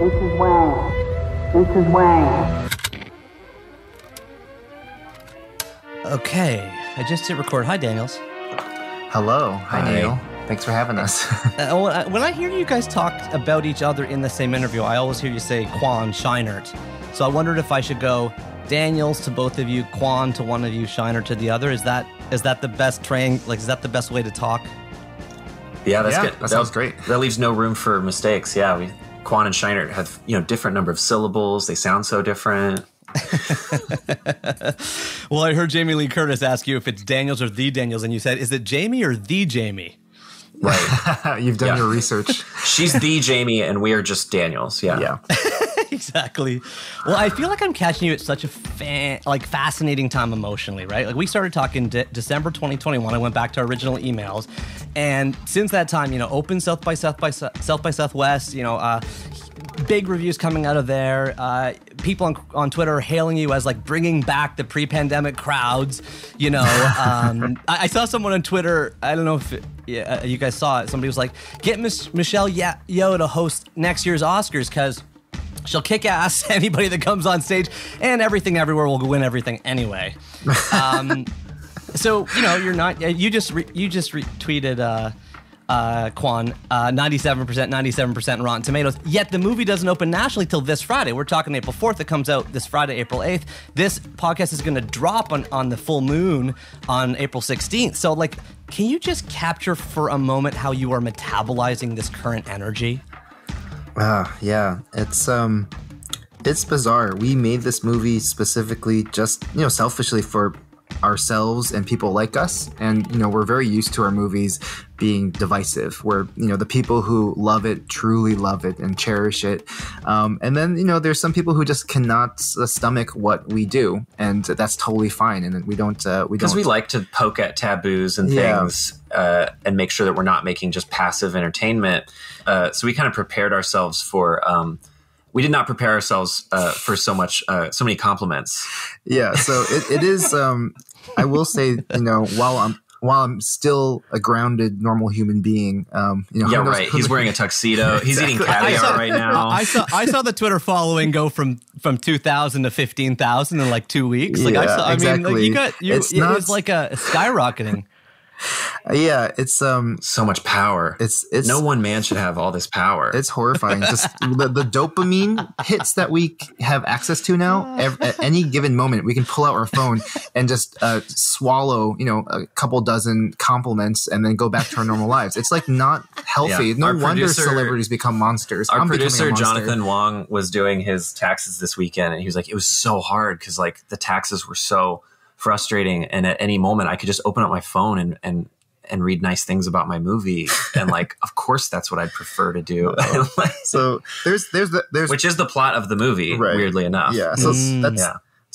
This is Wayne. This is Wayne. Okay, I just hit record. Hi, Daniels. Hello. Hi, Neil. Thanks for having us. When I hear you guys talk about each other in the same interview, I always hear you say Quan, Scheinert. So I wondered if I should go Daniels to both of you, Quan to one of you, Scheinert to the other. Is that the best is that the best way to talk? Yeah, that's good. That sounds great. That leaves no room for mistakes. Yeah, Quan and Scheinert have different number of syllables. They sound so different. Well, I heard Jamie Lee Curtis ask you if it's Daniels or the Daniels, and you said, is it Jamie or the Jamie? Right. You've done your research. She's the Jamie, and we are just Daniels. Yeah. Exactly. Well, I feel like I'm catching you at such a fascinating time emotionally, right? Like we started talking December 2021. I went back to our original emails, and since that time, open South by Southwest, big reviews coming out of there. People on Twitter are hailing you as like bringing back the pre-pandemic crowds. I saw someone on Twitter. I don't know if you guys saw it. Somebody was like, "Get Michelle Yeoh to host next year's Oscars because she'll kick ass anybody that comes on stage, and Everything Everywhere will win everything anyway." So you're not. You just retweeted. Quan, 97% Rotten Tomatoes, yet the movie doesn't open nationally till this Friday. We're talking April 4th. It comes out this Friday, April 8th. This podcast is going to drop on the full moon on April 16th. So, can you just capture for a moment how you are metabolizing this current energy? Yeah. It's bizarre. We made this movie specifically just, selfishly for ourselves and people like us, and we're very used to our movies being divisive, where the people who love it truly love it and cherish it, and then there's some people who just cannot stomach what we do, and that's totally fine. And we don't because we like to poke at taboos and things, and make sure that we're not making just passive entertainment. So we kind of prepared ourselves for we did not prepare ourselves for so many compliments. Yeah, so it is. I will say, while I'm still a grounded, normal human being, yeah, right. He's wearing a tuxedo. Exactly. He's eating caviar right now. I saw the Twitter following go from 2,000 to 15,000 in 2 weeks. Yeah, exactly. It was like a skyrocketing. Yeah, it's so much power. It's no one man should have all this power. It's horrifying. Just the dopamine hits that we have access to now. At any given moment, we can pull out our phone and just swallow, a couple dozen compliments and then go back to our normal lives. It's not healthy. Yeah. No wonder celebrities become monsters. Our producer Jonathan Wong was doing his taxes this weekend, and he was like, it was so hard because the taxes were so frustrating, and at any moment I could just open up my phone and read nice things about my movie, and of course that's what I'd prefer to do. So there's which is the plot of the movie, right. Weirdly enough. Yeah. So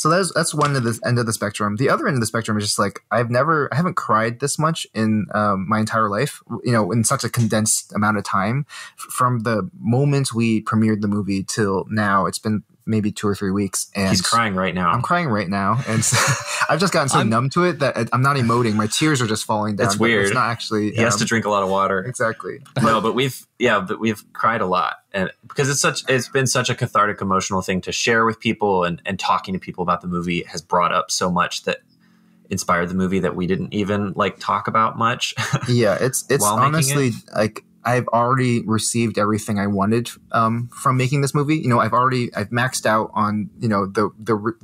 that's one of the end of the spectrum. The other end of the spectrum is just I haven't cried this much in my entire life, in such a condensed amount of time. From the moment we premiered the movie till now, it's been maybe 2 or 3 weeks, and he's crying right now. I'm crying right now, and so I've just gotten so numb to it that I'm not emoting. My tears are just falling down. That's weird. It's not actually. He has to drink a lot of water. Exactly. No, but we've cried a lot, and because it's been such a cathartic, emotional thing to share with people, and talking to people about the movie has brought up so much that inspired the movie that we didn't even talk about much. Yeah, it's honestly I've already received everything I wanted from making this movie. I've maxed out on the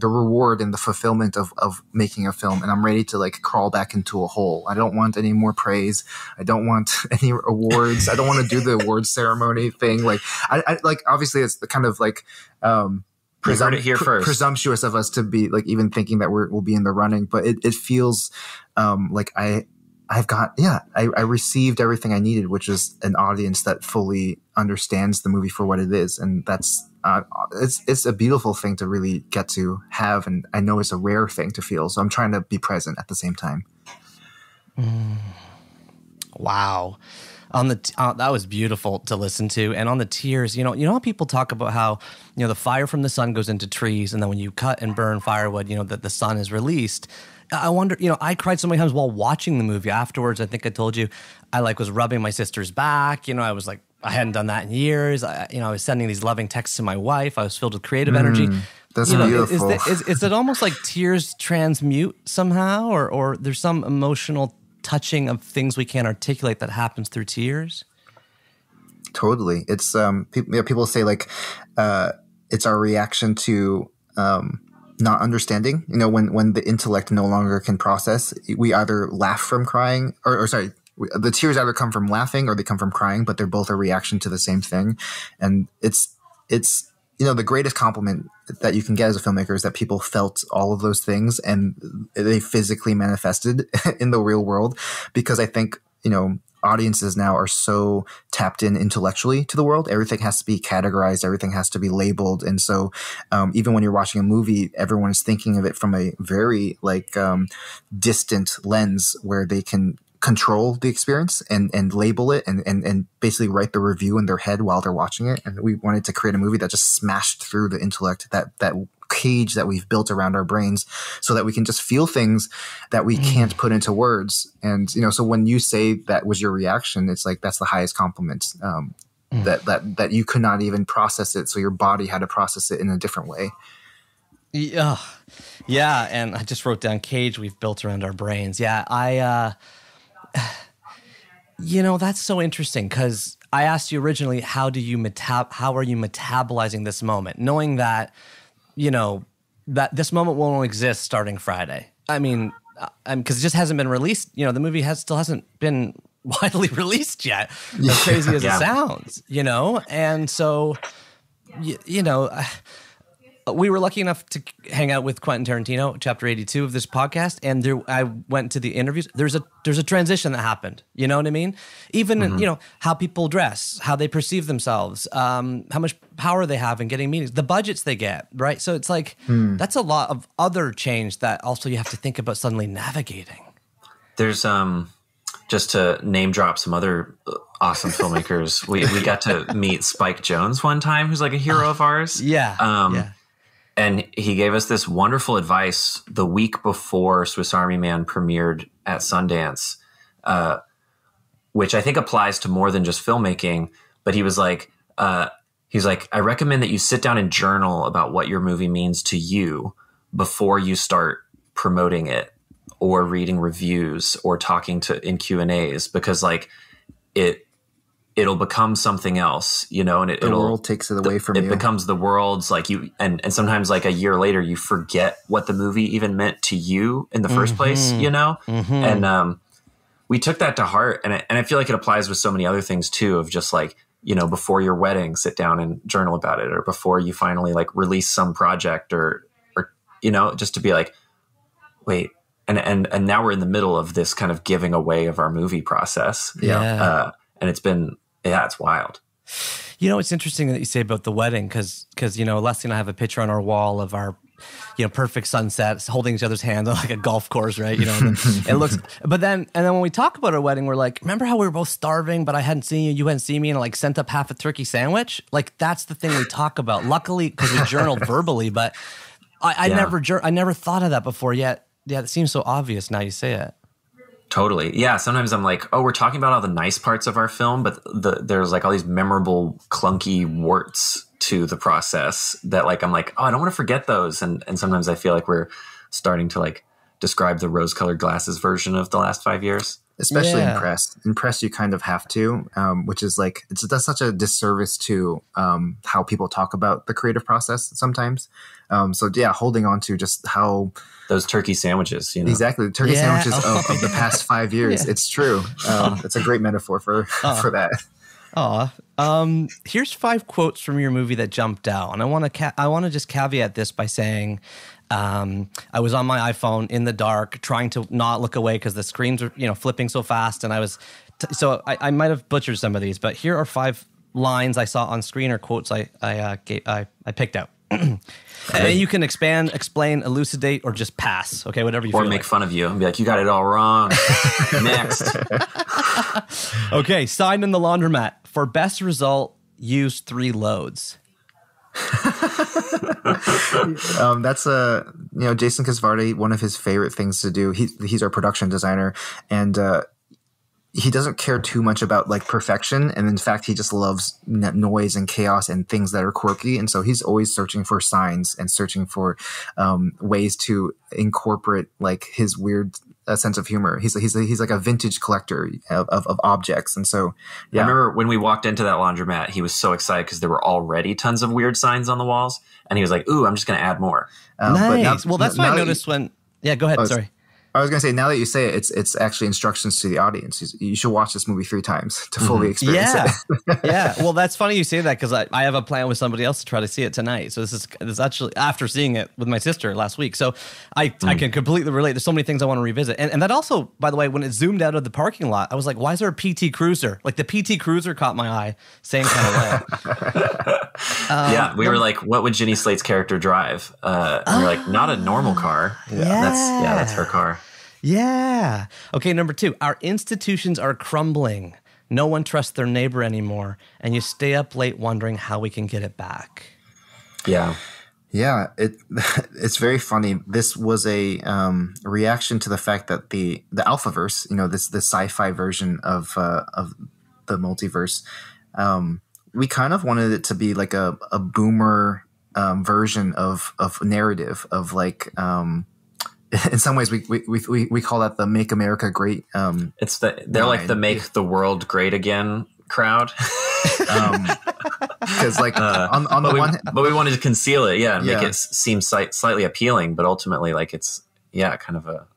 reward and the fulfillment of making a film, and I'm ready to crawl back into a hole. I don't want any more praise. I don't want any awards. I don't want to do the awards ceremony thing. I obviously it's the kind of heard it here first. Presumptuous of us to be even thinking that we'll be in the running, but it feels I received everything I needed, which is an audience that fully understands the movie for what it is. And that's, it's a beautiful thing to really get to have. And I know it's a rare thing to feel. So I'm trying to be present at the same time. Wow. That was beautiful to listen to. And on the tears, how people talk about how, the fire from the sun goes into trees, and then when you cut and burn firewood, that the sun is released. I wonder, I cried so many times while watching the movie. Afterwards, I think I told you, I was rubbing my sister's back. I was I hadn't done that in years. I was sending these loving texts to my wife. I was filled with creative energy. That's beautiful. Is it almost like tears transmute somehow, or there's some emotional touching of things we can't articulate that happens through tears? Totally. It's people say like it's our reaction to not understanding. When the intellect no longer can process, we either laugh from crying, or sorry, the tears either come from laughing or they come from crying, but they're both a reaction to the same thing. And it's the greatest compliment that you can get as a filmmaker is that people felt all of those things and they physically manifested in the real world, because I think audiences now are so tapped in intellectually to the world. Everything has to be categorized. Everything has to be labeled. And so even when you're watching a movie, everyone is thinking of it from a very distant lens where they can control the experience and label it and basically write the review in their head while they're watching it. And we wanted to create a movie that just smashed through the intellect, that cage that we've built around our brains, so that we can just feel things that we can't put into words. And so when you say that was your reaction, it's like that's the highest compliment, that you could not even process it, so your body had to process it in a different way. Yeah, and I just wrote down cage we've built around our brains. Yeah, that's so interesting, because I asked you originally, how are you metabolizing this moment, knowing that that this moment won't exist starting Friday. I mean, because it just hasn't been released. The movie still hasn't been widely released yet, as crazy as it sounds, And so, we were lucky enough to hang out with Quentin Tarantino, chapter 82 of this podcast, and I went to the interviews. There's a transition that happened. You know what I mean? Even in, how people dress, how they perceive themselves, how much power they have in getting meetings, the budgets they get, right? So it's like that's a lot of other change that also you have to think about suddenly navigating. There's just to name drop some other awesome filmmakers. We got to meet Spike Jonze one time, who's like a hero of ours. Yeah. And he gave us this wonderful advice the week before Swiss Army Man premiered at Sundance, which I think applies to more than just filmmaking. But he was like, I recommend that you sit down and journal about what your movie means to you before you start promoting it or reading reviews or talking in Q&As, because it'll become something else, and the world takes it away from you. It becomes the world's and sometimes a year later you forget what the movie even meant to you in the first place, And we took that to heart, and I feel like it applies with so many other things too, of just before your wedding, sit down and journal about it, or before you finally release some project or just to be wait, and now we're in the middle of this kind of giving away of our movie process. Yeah. And it's been, it's wild. It's interesting that you say about the wedding, because Leslie and I have a picture on our wall of our, perfect sunset, holding each other's hands on a golf course, right? And it looks, and then when we talk about our wedding, we're like, remember how we were both starving, but I hadn't seen you, you hadn't seen me, and I sent up half a turkey sandwich? That's the thing we talk about. Luckily, because we journaled verbally, but I never thought of that before yet. Yeah, it seems so obvious now you say it. Totally. Yeah. Sometimes I'm like, we're talking about all the nice parts of our film, but there's all these memorable, clunky warts to the process that I'm like, I don't want to forget those. And sometimes I feel like we're starting to describe the rose-colored glasses version of the last 5 years. Especially in press. In press, you kind of have to, which is that's such a disservice to how people talk about the creative process sometimes. Holding on to just how those turkey sandwiches, exactly, the turkey sandwiches of the past 5 years. It's true. It's a great metaphor for that. Here's 5 quotes from your movie that jumped out, and I want to just caveat this by saying, I was on my iPhone in the dark, trying to not look away because the screens were, flipping so fast, and I was, so I might have butchered some of these, but here are 5 lines I saw on screen or quotes I picked out. And you can expand, explain, elucidate, or just pass. Okay, whatever you feel. Or make fun of you and be like, you got it all wrong. Next. Okay, sign in the laundromat. For best result, use 3 loads. That's Jason Kasvardy, one of his favorite things to do. He's our production designer, and he doesn't care too much about like perfection, and in fact he just loves noise and chaos and things that are quirky, and so he's always searching for signs and searching for ways to incorporate like his weird sense of humor. He's like a vintage collector of objects, and so I remember when we walked into that laundromat, he was so excited because there were already tons of weird signs on the walls, and he was like, "Ooh, I'm just going to add more." Nice. Well, that's what I noticed when. Yeah, go ahead. Sorry. I was going to say, now that you say it, it's actually instructions to the audience. You should watch this movie 3 times to fully experience it. Yeah. Well, that's funny you say that because I have a plan with somebody else to try to see it tonight. So this is actually after seeing it with my sister last week. So I can completely relate. There's so many things I want to revisit. And that also, by the way, when it zoomed out of the parking lot, I was like, why is there a PT Cruiser? Like the PT Cruiser caught my eye. Same kind of way. We were like, what would Jenny Slate's character drive? And we're like, not a normal car. That's her car. Yeah. Okay, number 2. Our institutions are crumbling. No one trusts their neighbor anymore, and you stay up late wondering how we can get it back. Yeah. Yeah, it's very funny. This was a reaction to the fact that the Alphaverse, the sci-fi version of the multiverse, we kind of wanted it to be like a boomer version of narrative of like. In some ways, we call that the "Make America Great." They're like the "Make the World Great Again" crowd. Because on the one, but we wanted to conceal it, and make it seem slightly appealing, but ultimately, like it's kind of a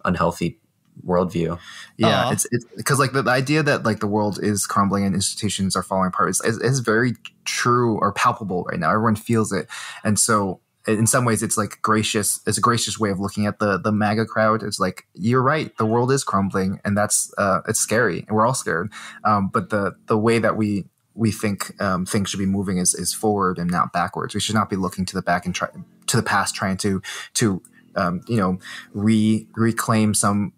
unhealthy worldview. Yeah, it's because like the idea that like the world is crumbling and institutions are falling apart is very true or palpable right now. Everyone feels it, and so. In some ways, it's like gracious. It's a gracious way of looking at the MAGA crowd. It's like, you're right. The world is crumbling, and that's it's scary, and we're all scared. But the way that we think things should be moving is forward and not backwards. We should not be looking to the back and to the past, trying to reclaim some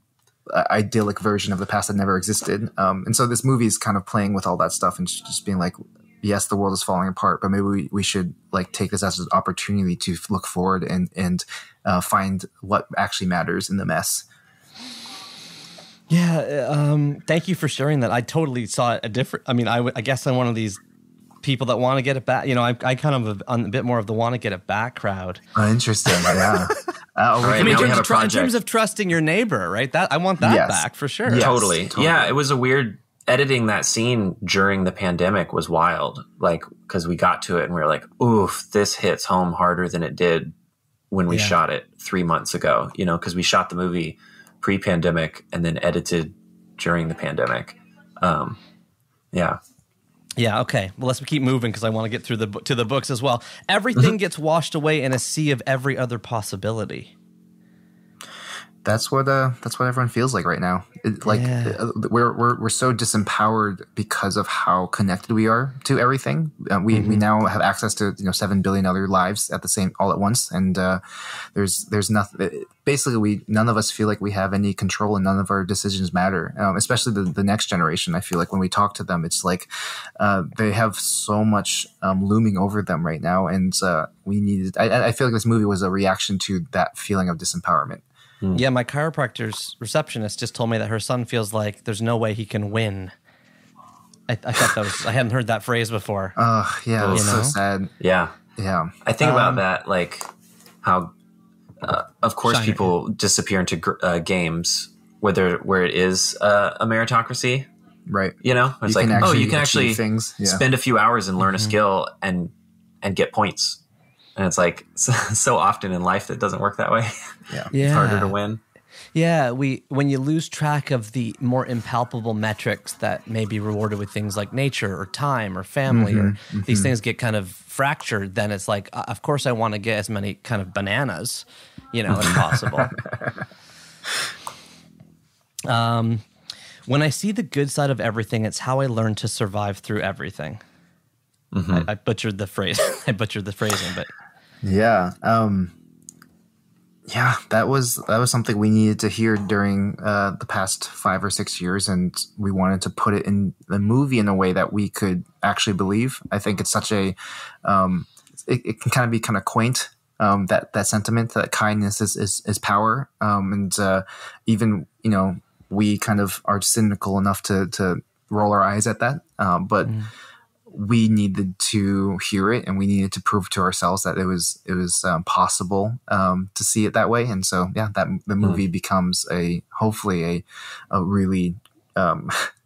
idyllic version of the past that never existed. And so this movie is kind of playing with all that stuff and just being like, yes, the world is falling apart, but maybe we should like take this as an opportunity to look forward and find what actually matters in the mess. Yeah. Thank you for sharing that. I totally saw it I guess I'm one of these people that want to get it back. I kind of a bit more of the want to get it back crowd. Interesting. Yeah. In terms of trusting your neighbor, right? That I want that back for sure. Yes, totally. Yeah. It was a weird. Editing that scene during the pandemic was wild, like, because we got to it and we were like, oof, this hits home harder than it did when we shot it 3 months ago, because we shot the movie pre-pandemic and then edited during the pandemic. Yeah. Okay. Well, let's keep moving because I want to get through to the books as well. Everything gets washed away in a sea of every other possibility. That's what everyone feels like right now. We're so disempowered because of how connected we are to everything. We now have access to 7 billion other lives all at once, and there's nothing. Basically, none of us feel like we have any control, and none of our decisions matter. Especially the next generation. I feel like when we talk to them, it's like they have so much looming over them right now, and we needed. I feel like this movie was a reaction to that feeling of disempowerment. Yeah, my chiropractor's receptionist just told me that her son feels like there's no way he can win. I thought I hadn't heard that phrase before. Yeah, it's so sad. Yeah. Yeah. I think about that, like how, of course, people disappear into games where it is a meritocracy. Right. It's you can actually things. Yeah. Spend a few hours and learn a skill and get points. And it's like so often in life that doesn't work that way. Yeah. It's harder to win. Yeah, when you lose track of the more impalpable metrics that may be rewarded with things like nature or time or family or these things get kind of fractured, then it's like, of course I want to get as many kind of bananas, as possible. When I see the good side of everything, it's how I learn to survive through everything. I butchered the phrase. I butchered the phrasing, but yeah. Yeah, that was something we needed to hear during the past 5 or 6 years, and we wanted to put it in the movie in a way that we could actually believe. I think it's such a it can kind of be kind of quaint, that sentiment that kindness is power, and even we kind of are cynical enough to roll our eyes at that. But we needed to hear it, and we needed to prove to ourselves that it was possible to see it that way. And so, that the movie becomes hopefully a really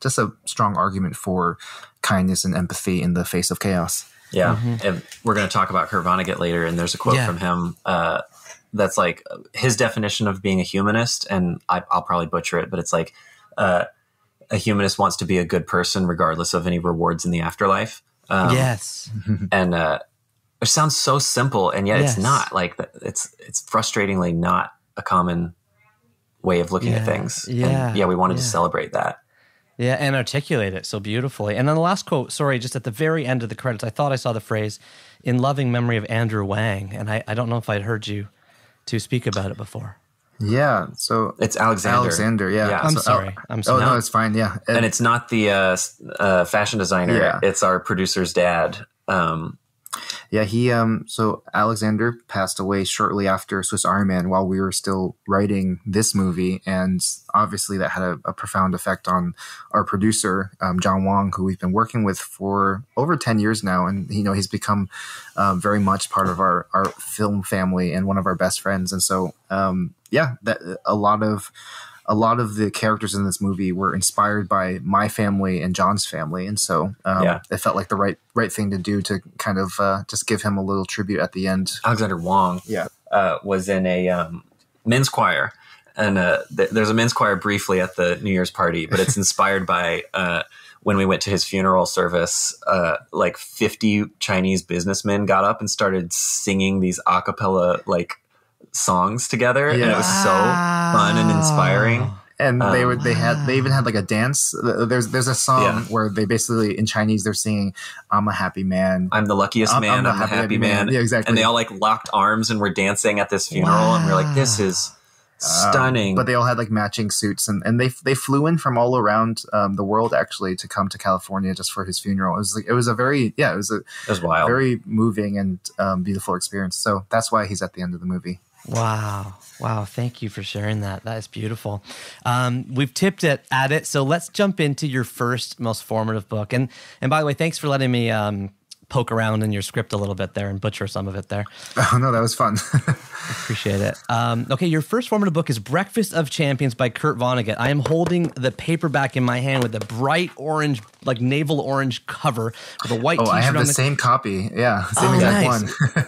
just a strong argument for kindness and empathy in the face of chaos. Yeah. And we're going to talk about Kurt Vonnegut later. And there's a quote from him that's like his definition of being a humanist. And I'll probably butcher it, but it's like a humanist wants to be a good person regardless of any rewards in the afterlife. Yes. And it sounds so simple, and yet it's not. Like it's frustratingly not a common way of looking at things. And we wanted to celebrate that. Yeah, and articulate it so beautifully. And then the last quote, sorry, just at the very end of the credits, I thought I saw the phrase, "in loving memory of Andrew Wang." And I don't know if I'd heard you to speak about it before. Yeah, so it's Alexander. I'm sorry. I'm sorry. Oh, no, it's fine. Yeah. And it's not the fashion designer. Yeah. It's our producer's dad. He so Alexander passed away shortly after Swiss Army Man while we were still writing this movie, and obviously that had a profound effect on our producer, John Wong, who we've been working with for over 10 years now, and he's become very much part of our film family and one of our best friends. And so that a lot of the characters in this movie were inspired by my family and John's family. And so it felt like the right thing to do to kind of just give him a little tribute at the end. Alexander Wong was in a men's choir. And there's a men's choir briefly at the New Year's party, but it's inspired by when we went to his funeral service, like 50 Chinese businessmen got up and started singing these a cappella songs together, and it was so fun and inspiring. And they even had like a dance. There's a song where they basically in Chinese they're singing, "I'm a happy man. I'm the luckiest man. I'm the happy man." Yeah, exactly. And they all locked arms and were dancing at this funeral, and we were like, "This is stunning." But they all had matching suits, and they flew in from all around the world actually to come to California just for his funeral. It was a very it was wild, very moving and beautiful experience. So that's why he's at the end of the movie. Wow. Thank you for sharing that. That is beautiful. We've tipped at it. So let's jump into your first most formative book. And by the way, thanks for letting me poke around in your script a little bit there and butcher some of it there. Oh, no, that was fun. Appreciate it. Okay, your first formative book is Breakfast of Champions by Kurt Vonnegut. I am holding the paperback in my hand with a bright orange, navel orange cover with a white t-shirt. I have the same copy. Yeah, same exact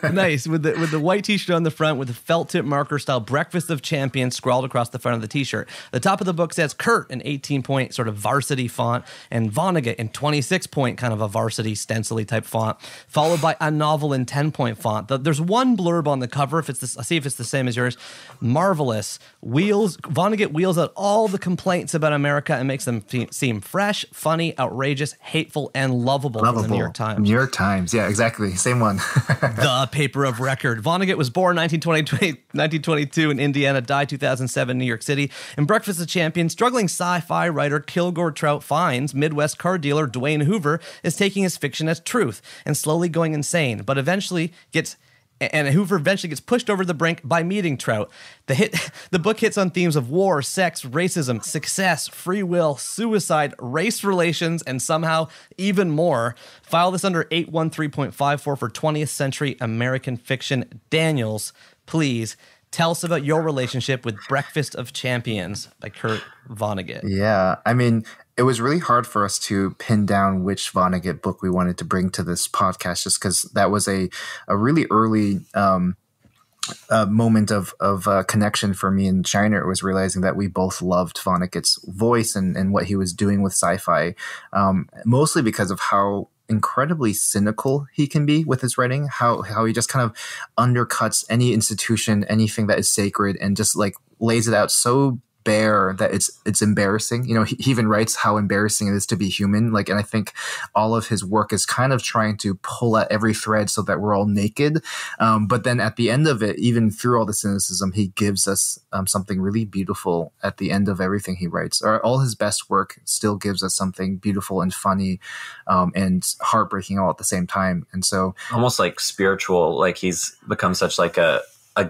one. Nice. With the white t-shirt on the front with the felt tip marker style Breakfast of Champions scrawled across the front of the t-shirt. The top of the book says Kurt in 18-point sort of varsity font and Vonnegut in 26-point kind of a varsity stencil-y type font, followed by a novel in 10-point font. There's one blurb on the cover. I'll see if it's the same as yours. Marvelous. Vonnegut wheels out all the complaints about America and makes them seem fresh, funny, outrageous, hateful, and lovable. From the New York Times. New York Times. Yeah, exactly. Same one. The paper of record. Vonnegut was born 1922 in Indiana, died 2007 in New York City. In Breakfast of Champions, struggling sci-fi writer Kilgore Trout finds Midwest car dealer Dwayne Hoover is taking his fiction as truth and slowly going insane, but Hoover eventually gets pushed over the brink by meeting Trout. The book hits on themes of war, sex, racism, success, free will, suicide, race relations, and somehow even more. File this under 813.54 for 20th century American fiction. Daniels, please tell us about your relationship with Breakfast of Champions by Kurt Vonnegut. Yeah, I mean, it was really hard for us to pin down which Vonnegut book we wanted to bring to this podcast, just because that was a really early moment of connection for me and Shiner. It was realizing that we both loved Vonnegut's voice and what he was doing with sci-fi, mostly because of how incredibly cynical he can be with his writing, how he just kind of undercuts any institution, anything that is sacred, and just lays it out so bare that it's embarrassing. He even writes how embarrassing it is to be human. And I think all of his work is kind of trying to pull at every thread so that we're all naked. But then at the end of it, even through all the cynicism, he gives us something really beautiful at the end of everything he writes. All his best work still gives us something beautiful and funny and heartbreaking all at the same time. And so almost spiritual, he's become such a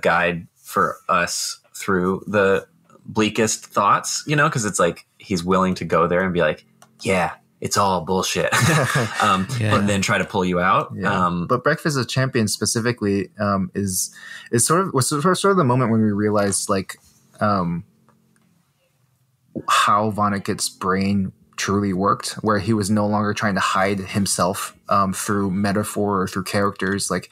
guide for us through the bleakest thoughts, you know, because it's like he's willing to go there and be like, yeah, it's all bullshit, but then try to pull you out. Yeah. But Breakfast of Champions specifically was sort of the moment when we realized like how Vonnegut's brain truly worked, where he was no longer trying to hide himself through metaphor or through characters. Like,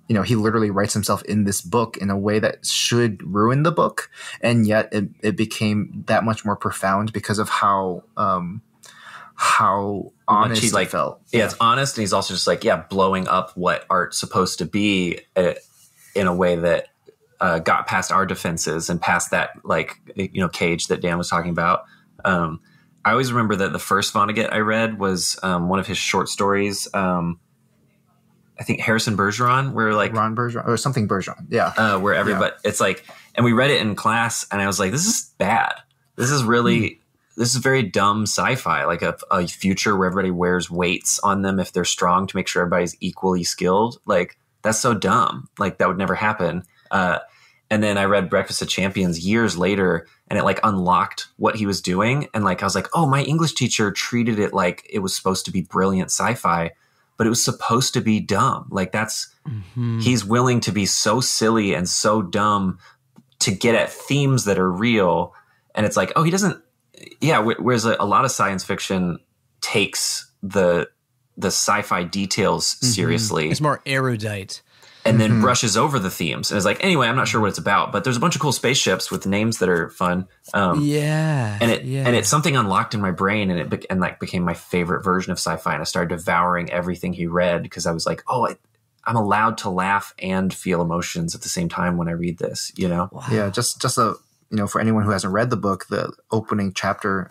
you know, he literally writes himself in this book in a way that should ruin the book, and yet it became that much more profound because of how honest he like felt. Yeah, it's honest, and he's also just like blowing up what art's supposed to be in a way that got past our defenses and past that, like, you know, cage that Dan was talking about. I always remember that the first Vonnegut I read was one of his short stories. I think Harrison Bergeron, where like Ron Bergeron or something Bergeron. Yeah. Where everybody, it's like, and we read it in class and I was like, this is bad. This is really, this is very dumb sci-fi, like a future where everybody wears weights on them if they're strong to make sure everybody's equally skilled. Like, that's so dumb. Like, that would never happen. And then I read Breakfast of Champions years later, and it like unlocked what he was doing. And like, I was like, oh, my English teacher treated it like it was supposed to be brilliant sci-fi, but it was supposed to be dumb. Like, that's, he's willing to be so silly and so dumb to get at themes that are real. And it's like, oh, he doesn't, whereas a lot of science fiction takes the sci-fi details seriously. It's more erudite. And then brushes over the themes. And it's like, anyway, I'm not sure what it's about, but there's a bunch of cool spaceships with names that are fun. And it's something unlocked in my brain, and it became my favorite version of sci-fi. And I started devouring everything he read because I was like, oh, I'm allowed to laugh and feel emotions at the same time when I read this, you know? Wow. Yeah, just you know, for anyone who hasn't read the book, the opening chapter,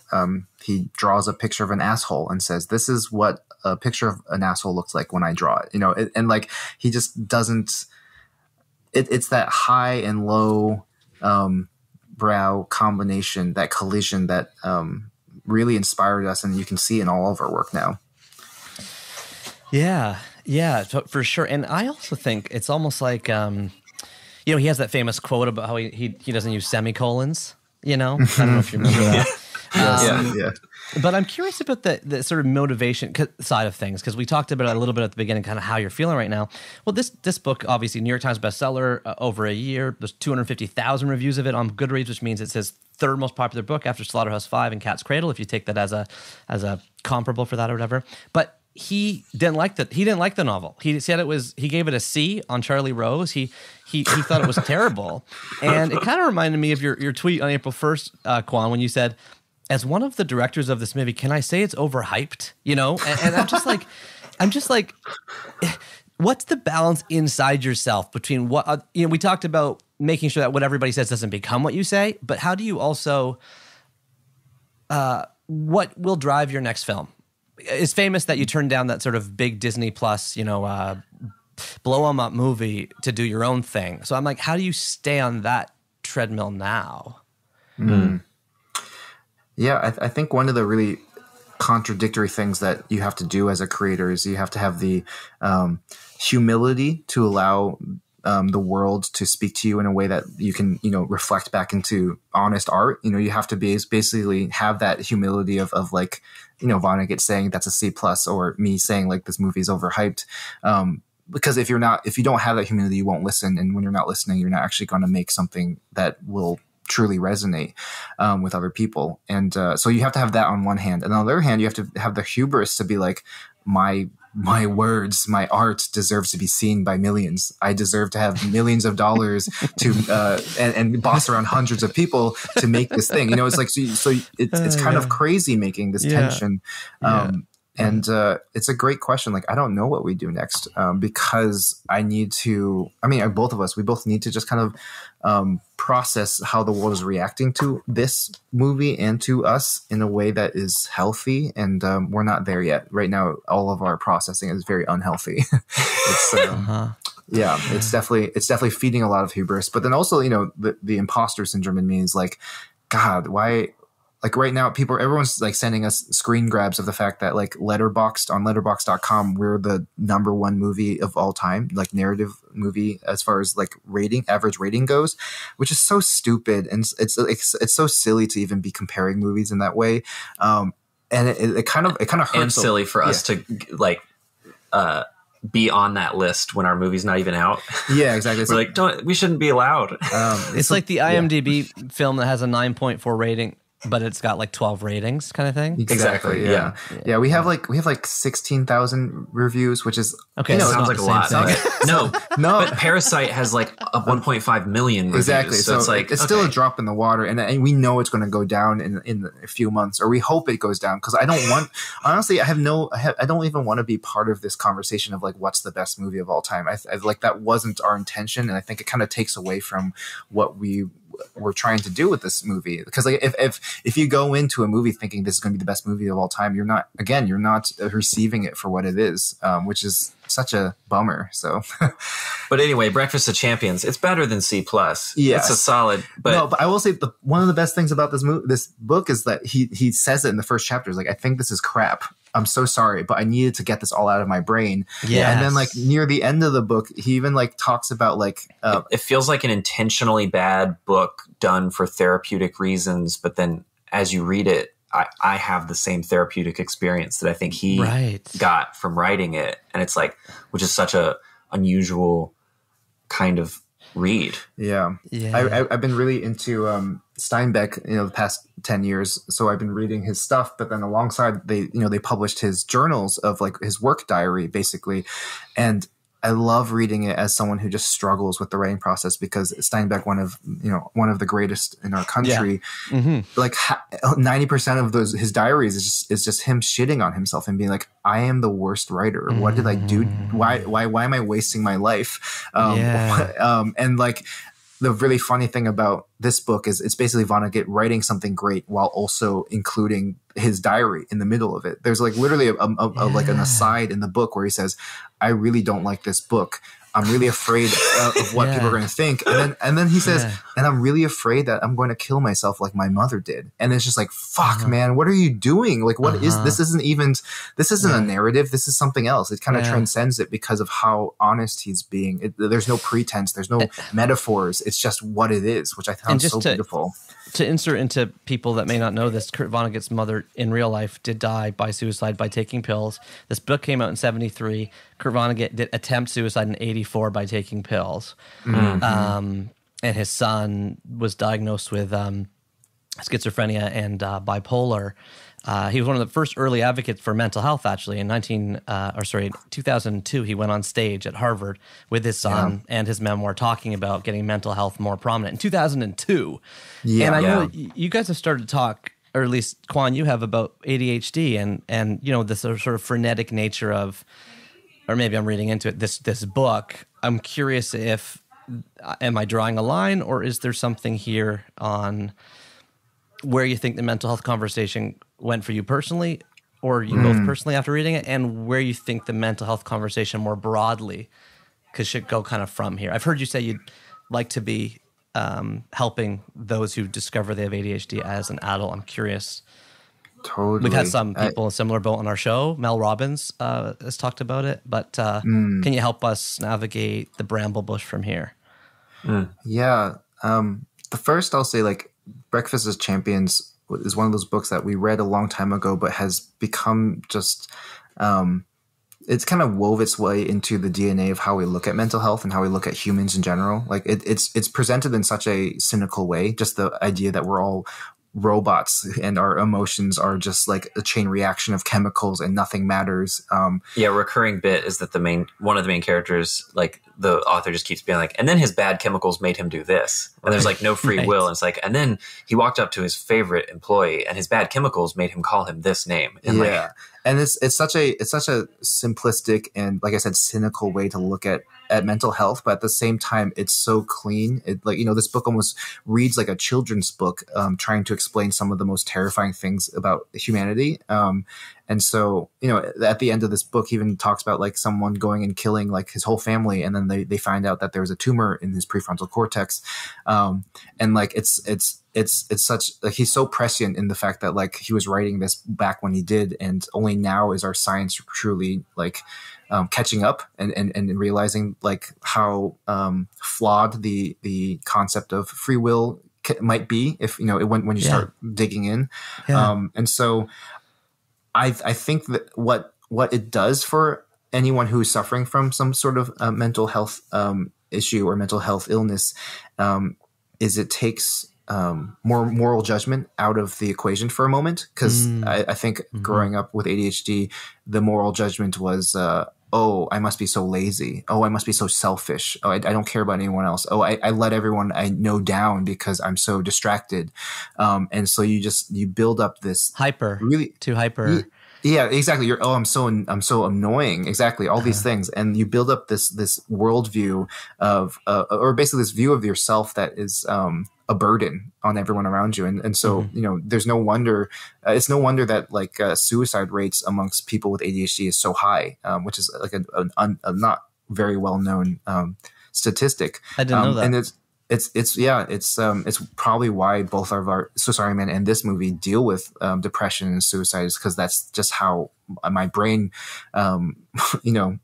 he draws a picture of an asshole and says, "This is what a picture of an asshole looks like when I draw it." You know, and like he just doesn't. It's that high and low brow combination, that collision that really inspired us, and you can see in all of our work now. Yeah, for sure. And I also think it's almost like. You know, he has that famous quote about how he doesn't use semicolons, you know? I don't know if you remember that. Yeah. But I'm curious about the sort of motivation side of things, because we talked about it a little bit at the beginning, kind of how you're feeling right now. Well, this book, obviously, New York Times bestseller over a year. There's 250,000 reviews of it on Goodreads, which means it's his third most popular book after Slaughterhouse-5 and Cat's Cradle, if you take that as a comparable for that or whatever. But he didn't like the novel. He said he gave it a C on Charlie Rose. He thought it was terrible. And it kind of reminded me of your tweet on April 1st, Quan, when you said, as one of the directors of this movie, can I say it's overhyped? You know? And I'm just like, what's the balance inside yourself between what, you know, we talked about making sure that what everybody says doesn't become what you say, but how do you also, what will drive your next film? It's famous that you turned down that sort of big Disney Plus, you know, blow 'em up movie to do your own thing. So I'm like, how do you stay on that treadmill now? Yeah, I think one of the really contradictory things that you have to do as a creator is you have to have the humility to allow the world to speak to you in a way that you can, you know, reflect back into honest art. You know, you have to basically have that humility of like, you know, Vonnegut saying that's a C+, or me saying like this movie is overhyped. Because if you don't have that humility, you won't listen. And when you're not listening, you're not actually going to make something that will truly resonate with other people. And so you have to have that on one hand. And on the other hand, you have to have the hubris to be like, my words, my art deserves to be seen by millions. I deserve to have millions of dollars to and boss around hundreds of people to make this thing. You know, it's like so it's kind of crazy making this tension. And it's a great question. Like, I don't know what we do next because I need to. I mean, both of us, we both need to just kind of process how the world is reacting to this movie and to us in a way that is healthy. And we're not there yet. Right now, all of our processing is very unhealthy. It's yeah, it's definitely feeding a lot of hubris. But then also, you know, the imposter syndrome in me is like, God, why? like right now, everyone's like sending us screen grabs of the fact that like Letterboxd on letterboxd.com, we're the #1 movie of all time, like narrative movie as far as like average rating goes, which is so stupid. And it's so silly to even be comparing movies in that way. And it kind of hurts. And silly for us to like, be on that list when our movie's not even out. Yeah, exactly. We're we shouldn't be allowed. It's like the IMDb film that has a 9.4 rating, but it's got like 12 ratings kind of thing. Exactly. Yeah. We have like 16,000 reviews, which is okay. Sounds like a lot. No. But Parasite has like a 1.5 million reviews. Exactly. So it's like still a drop in the water, and we know it's going to go down in a few months, or we hope it goes down, because I don't want. Honestly, I don't even want to be part of this conversation of like what's the best movie of all time. I like that wasn't our intention, and I think it kind of takes away from what we're trying to do with this movie, because like if you go into a movie thinking this is going to be the best movie of all time, you're not receiving it for what it is, which is such a bummer. So but anyway, Breakfast of Champions, it's better than C+. Yes. It's a solid, but I will say one of the best things about this book is that he says it in the first chapter, is like, I think this is crap, I'm so sorry, but I needed to get this all out of my brain. Yeah. And then like near the end of the book, he even like talks about like it feels like an intentionally bad book done for therapeutic reasons, but then as you read it, I have the same therapeutic experience that I think he got from writing it. And it's like, which is such a unusual kind of read. Yeah. I've been really into Steinbeck, the past 10 years. So I've been reading his stuff, but then alongside they published his journals of like his work diary basically. And I love reading it as someone who just struggles with the writing process, because Steinbeck, one of the greatest in our country, like 90% of his diaries is just him shitting on himself and being like, I am the worst writer. What did I do? Why am I wasting my life? And like, the really funny thing about this book is it's basically Vonnegut writing something great while also including his diary in the middle of it. There's like literally like an aside in the book where he says, I really don't like this book. I'm really afraid of what people are going to think. And then he says, and I'm really afraid that I'm going to kill myself like my mother did. And it's just like, fuck, man, what are you doing? Like, what is this? This isn't a narrative. This is something else. It kind of transcends it because of how honest he's being. There's no pretense. There's no metaphors. It's just what it is, which I found so beautiful. To insert into people that may not know this, Kurt Vonnegut's mother in real life did die by suicide by taking pills. This book came out in 1973. Kurt Vonnegut did attempt suicide in 1984 by taking pills. And his son was diagnosed with schizophrenia and bipolar. He was one of the first early advocates for mental health, actually. In 2002, he went on stage at Harvard with his son and his memoir talking about getting mental health more prominent. In 2002. And I know you guys have started to talk, or at least, Quan, you have, about ADHD and this sort of frenetic nature of, or maybe I'm reading into it, this book. I'm curious am I drawing a line, or is there something here on where you think the mental health conversation went for you personally, or you both personally after reading it, and where you think the mental health conversation more broadly should go kind of from here? I've heard you say you'd like to be helping those who discover they have ADHD as an adult. I'm curious. Totally. We've had some people in a similar boat on our show. Mel Robbins has talked about it, but can you help us navigate the bramble bush from here? Yeah. The first I'll say, like, Breakfast of Champions is one of those books that we read a long time ago, but has become just it's kind of wove its way into the DNA of how we look at mental health and how we look at humans in general. Like it's presented in such a cynical way, just the idea that we're all robots and our emotions are just like a chain reaction of chemicals and nothing matters. Recurring bit is that one of the main characters, like the author just keeps being like, and then his bad chemicals made him do this. And there's like no free will. And it's like, and then he walked up to his favorite employee and his bad chemicals made him call him this name. And and it's such a simplistic and, like I said, cynical way to look at mental health, but at the same time, it's so clean. This book almost reads like a children's book, trying to explain some of the most terrifying things about humanity. And so, at the end of this book, he even talks about like someone going and killing like his whole family, and then they find out that there was a tumor in his prefrontal cortex, and like it's it's such like he's so prescient in the fact that like he was writing this back when he did, and only now is our science truly like catching up and realizing like how flawed the concept of free will might be if when you start digging in. And so I think that what it does for anyone who is suffering from some sort of mental health issue or mental health illness is it takes more moral judgment out of the equation for a moment. Because I think growing up with ADHD, the moral judgment was, oh, I must be so lazy. Oh, I must be so selfish. Oh, I don't care about anyone else. Oh, I let everyone I know down because I'm so distracted. And so you build up this too hyper. Yeah, exactly. I'm so annoying. Exactly. All these things. And you build up this worldview of, or basically this view of yourself that is, a burden on everyone around you. And so, there's no wonder, it's no wonder that like suicide rates amongst people with ADHD is so high, which is like a not very well known, statistic. I didn't know that. And it's probably why both of our So Sorry Man and this movie deal with depression and suicide, is because that's just how my brain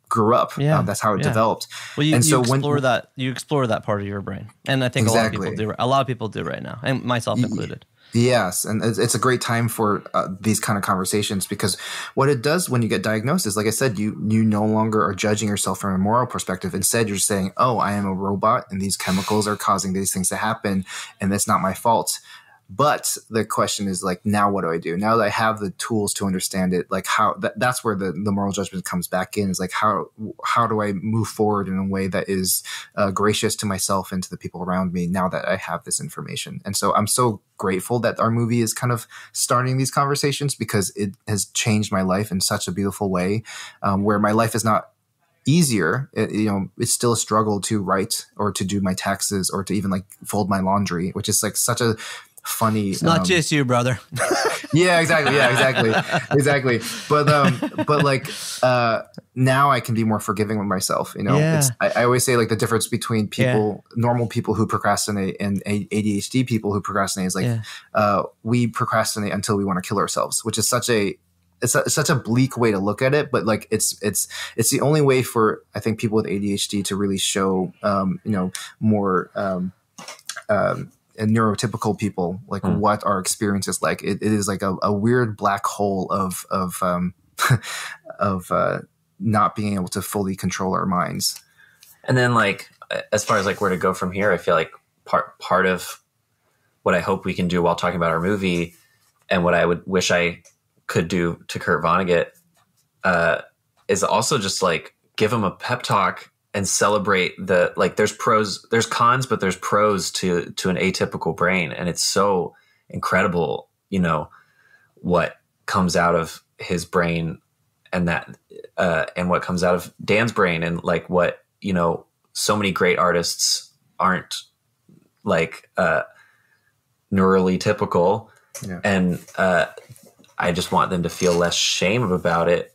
grew up. That's how it developed. Well, you explore that part of your brain, and I think a lot of people do right now, and myself included. Yes, and it's a great time for these kind of conversations, because what it does when you get diagnosed is, like I said, you no longer are judging yourself from a moral perspective. Instead, you're saying, oh, I am a robot and these chemicals are causing these things to happen and it's not my fault. But the question is like, now what do I do? Now that I have the tools to understand it, like that's where the moral judgment comes back in, is like, how do I move forward in a way that is gracious to myself and to the people around me now that I have this information? And so I'm so grateful that our movie is kind of starting these conversations, because it has changed my life in such a beautiful way, where my life is not easier. It's still a struggle to write or to do my taxes or to even like fold my laundry, which is like such a funny. It's not just you, brother. Yeah, exactly. But like now I can be more forgiving with myself. I always say like the difference between people, normal people who procrastinate and ADHD people who procrastinate is like we procrastinate until we want to kill ourselves, which is such a bleak way to look at it, but like it's the only way for, I think, people with ADHD to really show more and neurotypical people like what our experience is like. It is like a weird black hole of not being able to fully control our minds. And then like as far as like where to go from here, I feel like part of what I hope we can do while talking about our movie, and what I would wish I could do to Kurt Vonnegut, is also just like give him a pep talk and celebrate there's cons, but there's pros to an atypical brain. And it's so incredible, what comes out of his brain and what comes out of Dan's brain, and like what, so many great artists aren't like, neurally typical. Yeah. And, I just want them to feel less shame about it.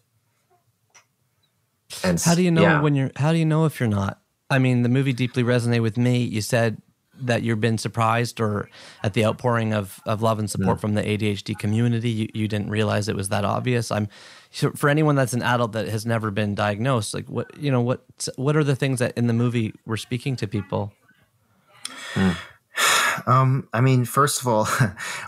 And how do you know how do you know if you're not? I mean, the movie deeply resonated with me. You said that you've been surprised or at the outpouring of love and support from the ADHD community. You didn't realize it was that obvious. For anyone that's an adult that has never been diagnosed, like what are the things that in the movie were speaking to people? I mean, first of all,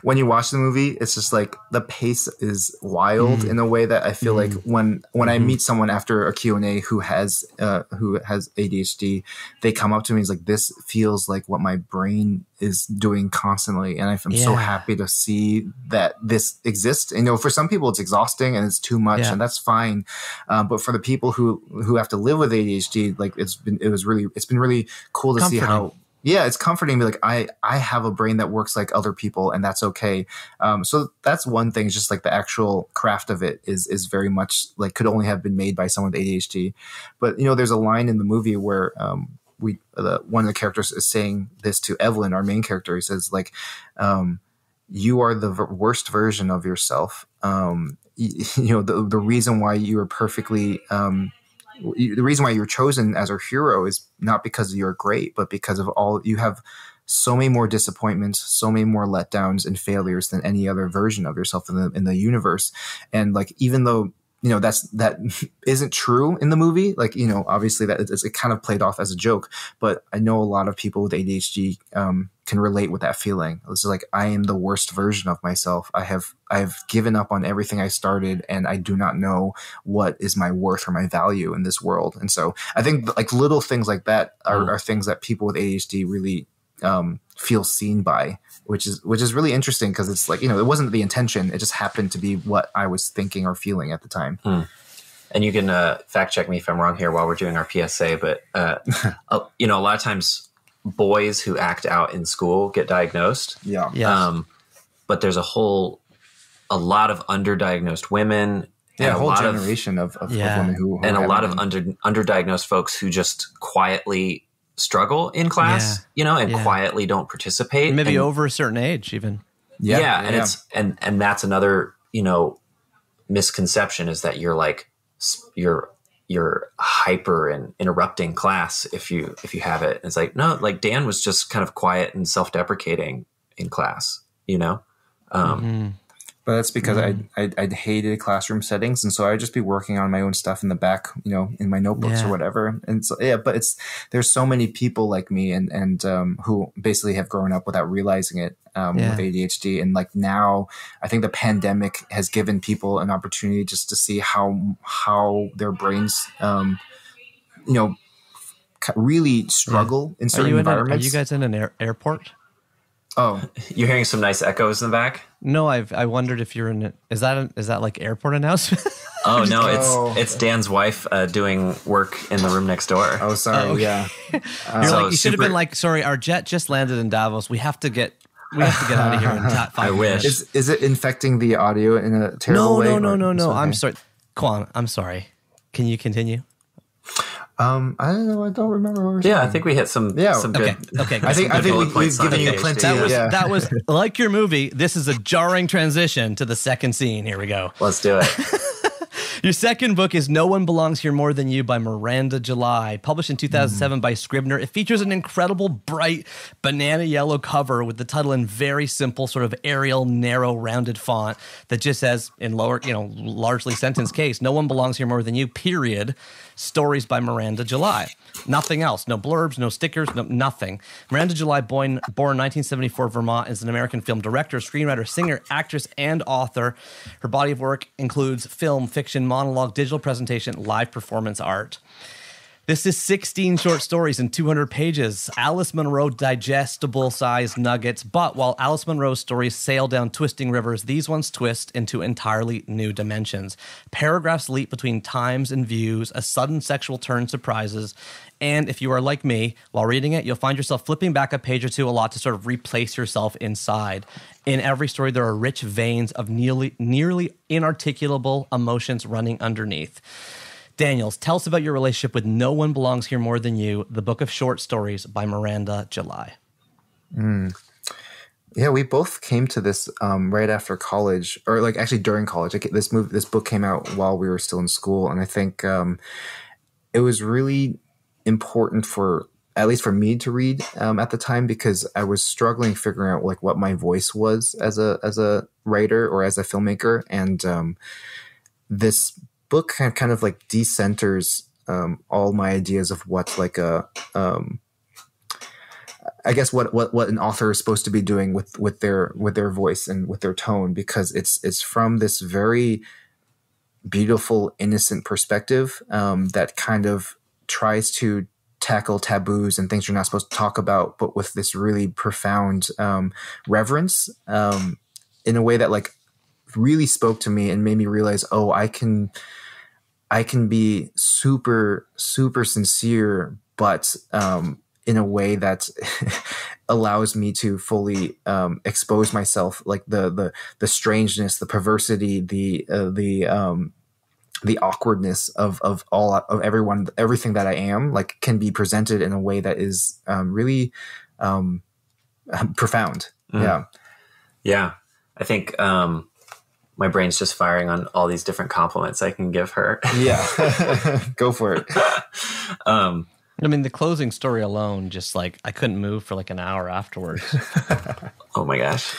when you watch the movie, it's just like the pace is wild in a way that I feel like when I meet someone after a Q&A who has ADHD, they come up to me and it's like, this feels like what my brain is doing constantly. And I'm so happy to see that this exists. For some people it's exhausting and it's too much, and that's fine. But for the people who have to live with ADHD, like it's been really cool to see how. Yeah, it's comforting to be like, I have a brain that works like other people, and that's okay. So that's one thing, just like the actual craft of it is very much like could only have been made by someone with ADHD. But, there's a line in the movie where one of the characters is saying this to Evelyn, our main character. He says like, you are the worst version of yourself. The reason why you are perfectly the reason why you're chosen as our hero is not because you're great, but because of all you have so many more disappointments, so many more letdowns and failures than any other version of yourself in the universe. And like, even though, you know, that isn't true in the movie, like, you know, obviously that it kind of played off as a joke, but I know a lot of people with ADHD can relate with that feeling. It's like, I am the worst version of myself. I have given up on everything I started, and I do not know what is my worth or my value in this world. And so I think like little things like that are things that people with ADHD really feel seen by, which is really interesting, because it's like, you know, it wasn't the intention, it just happened to be what I was thinking or feeling at the time. And you can fact check me if I'm wrong here while we're doing our PSA, but you know, a lot of times boys who act out in school get diagnosed. But there's a lot of underdiagnosed women. Yeah, a whole generation of women who and a lot of underdiagnosed folks who just quietly struggle in class, you know, and quietly don't participate. Maybe over a certain age even. And it's and that's another, you know, misconception, is that you're like you're hyper and interrupting class if you have it. And it's like, no, like Dan was just kind of quiet and self-deprecating in class, you know. But that's because I hated classroom settings, and so I'd just be working on my own stuff in the back, you know, in my notebooks or whatever. And so but there's so many people like me and who basically have grown up without realizing it with ADHD, and like now I think the pandemic has given people an opportunity just to see how their brains, you know, really struggle in certain environments. Are you guys in an airport? Oh, you're hearing some nice echoes in the back. No, I wondered if you're in it. Is that like airport announcement? Oh no, it's Dan's wife doing work in the room next door. Oh, sorry. Okay. You're like, you should have been like, sorry, our jet just landed in Davos. We have to get out of here in 5 I wish. minutes. Is it infecting the audio in a terrible way? No. I'm sorry, Quan. I'm sorry. Can you continue? I don't know. I don't remember what we were saying. I think we hit some good. Okay. I think we've given you plenty. That was like your movie. This is a jarring transition to the second scene. Here we go. Let's do it. Your second book is No One Belongs Here More Than You by Miranda July. Published in 2007 by Scribner. It features an incredible, bright, banana yellow cover with the title in very simple, sort of Arial, narrow, rounded font that just says, in lower, you know, largely sentence case, No One Belongs Here More Than You, period. Stories by Miranda July. Nothing else. No blurbs, no stickers, nothing. Miranda July, born 1974, Vermont, is an American film director, screenwriter, singer, actress, and author. Her body of work includes film, fiction, monologue, digital presentation, live performance art. This is 16 short stories in 200 pages. Alice Munro digestible-sized nuggets, but while Alice Munro's stories sail down twisting rivers, these ones twist into entirely new dimensions. Paragraphs leap between times and views, a sudden sexual turn surprises, and if you are like me, while reading it, you'll find yourself flipping back a page or two a lot to sort of replace yourself inside. In every story, there are rich veins of nearly inarticulable emotions running underneath. Daniels, tell us about your relationship with No One Belongs Here More Than You, the book of short stories by Miranda July. Yeah, we both came to this right after college, or like actually during college. This book came out while we were still in school, and I think it was really important for at least for me to read at the time, because I was struggling figuring out like what my voice was as a writer or as a filmmaker, and this book kind of like decenters all my ideas of what like I guess what an author is supposed to be doing with their voice and with their tone, because it's from this very beautiful, innocent perspective that kind of tries to tackle taboos and things you're not supposed to talk about, but with this really profound reverence in a way that like really spoke to me and made me realize, oh, I can be super, super sincere, but in a way that allows me to fully expose myself, like the strangeness, the perversity, the awkwardness of everyone, everything that I am, like can be presented in a way that is really profound. Yeah. I think my brain's just firing on all these different compliments I can give her. Yeah. Go for it. I mean, the closing story alone, just like I couldn't move for like an hour afterwards. Oh my gosh.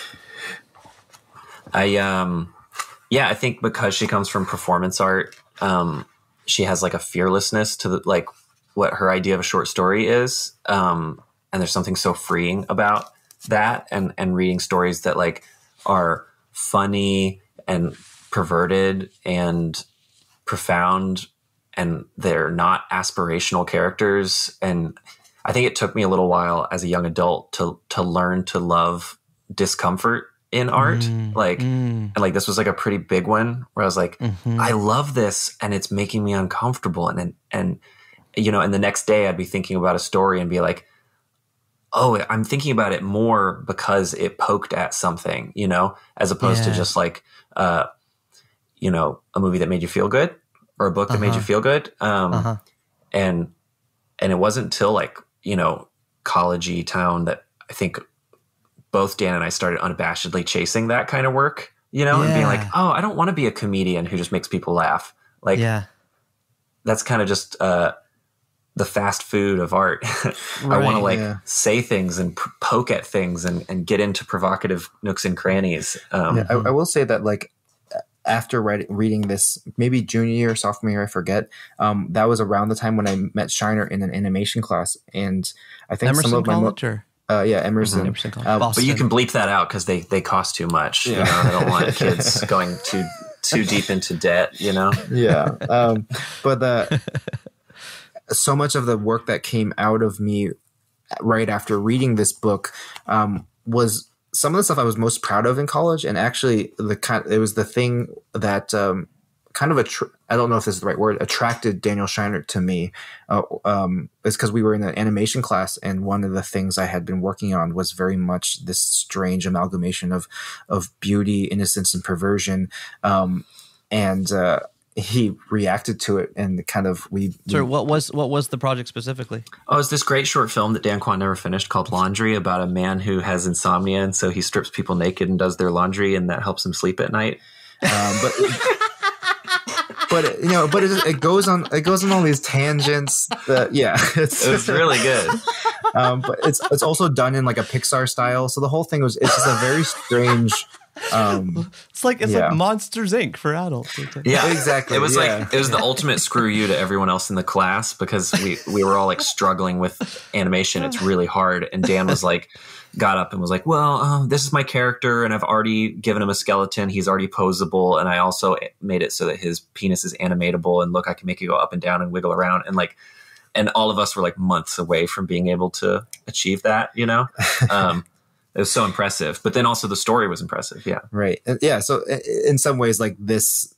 I think because she comes from performance art, she has like a fearlessness to like what her idea of a short story is. And there's something so freeing about that, and reading stories that like are funny and perverted and profound, and they're not aspirational characters. And I think it took me a little while as a young adult to learn to love discomfort in art. And like this was like a pretty big one where I was like, I love this and it's making me uncomfortable. And you know, and the next day I'd be thinking about a story and be like, oh, I'm thinking about it more because it poked at something, you know, as opposed to just like, you know, a movie that made you feel good or a book that made you feel good. And it wasn't until like, you know, college-y town that I think both Dan and I started unabashedly chasing that kind of work, you know, and being like, oh, I don't want to be a comedian who just makes people laugh. Like, that's kind of just, the fast food of art. I want to like say things and poke at things and get into provocative nooks and crannies. I will say that like after reading this, maybe junior year, sophomore year, I forget. That was around the time when I met Shiner in an animation class, and I think Emerson some of my College Emerson. Emerson College. But you can bleep that out because they cost too much. You know, I don't want kids going too deep into debt. You know. But so much of the work that came out of me right after reading this book was some of the stuff I was most proud of in college. And actually it was the thing that kind of I don't know if this is the right word, attracted Daniel Scheinert to me. It's because we were in an animation class, and one of the things I had been working on was very much this strange amalgamation of beauty, innocence, and perversion. He reacted to it, and kind of what was the project specifically? Oh, it's this great short film that Dan Kwan never finished called Laundry, about a man who has insomnia, and so he strips people naked and does their laundry, and that helps him sleep at night. But it goes on all these tangents. It was really good. But it's also done in like a Pixar style, so the whole thing it's just a very strange. It's like Monsters Inc. for adults. Yeah, exactly. It was like it was the ultimate screw you to everyone else in the class, because we were all like struggling with animation. It's really hard, and Dan was like, got up and was like, well, this is my character, and I've already given him a skeleton. He's already posable, and I also made it so that his penis is animatable, and look, I can make it go up and down and wiggle around, and all of us were like months away from being able to achieve that, you know. It was so impressive, but then also the story was impressive. Yeah. Right. Yeah. So in some ways, like this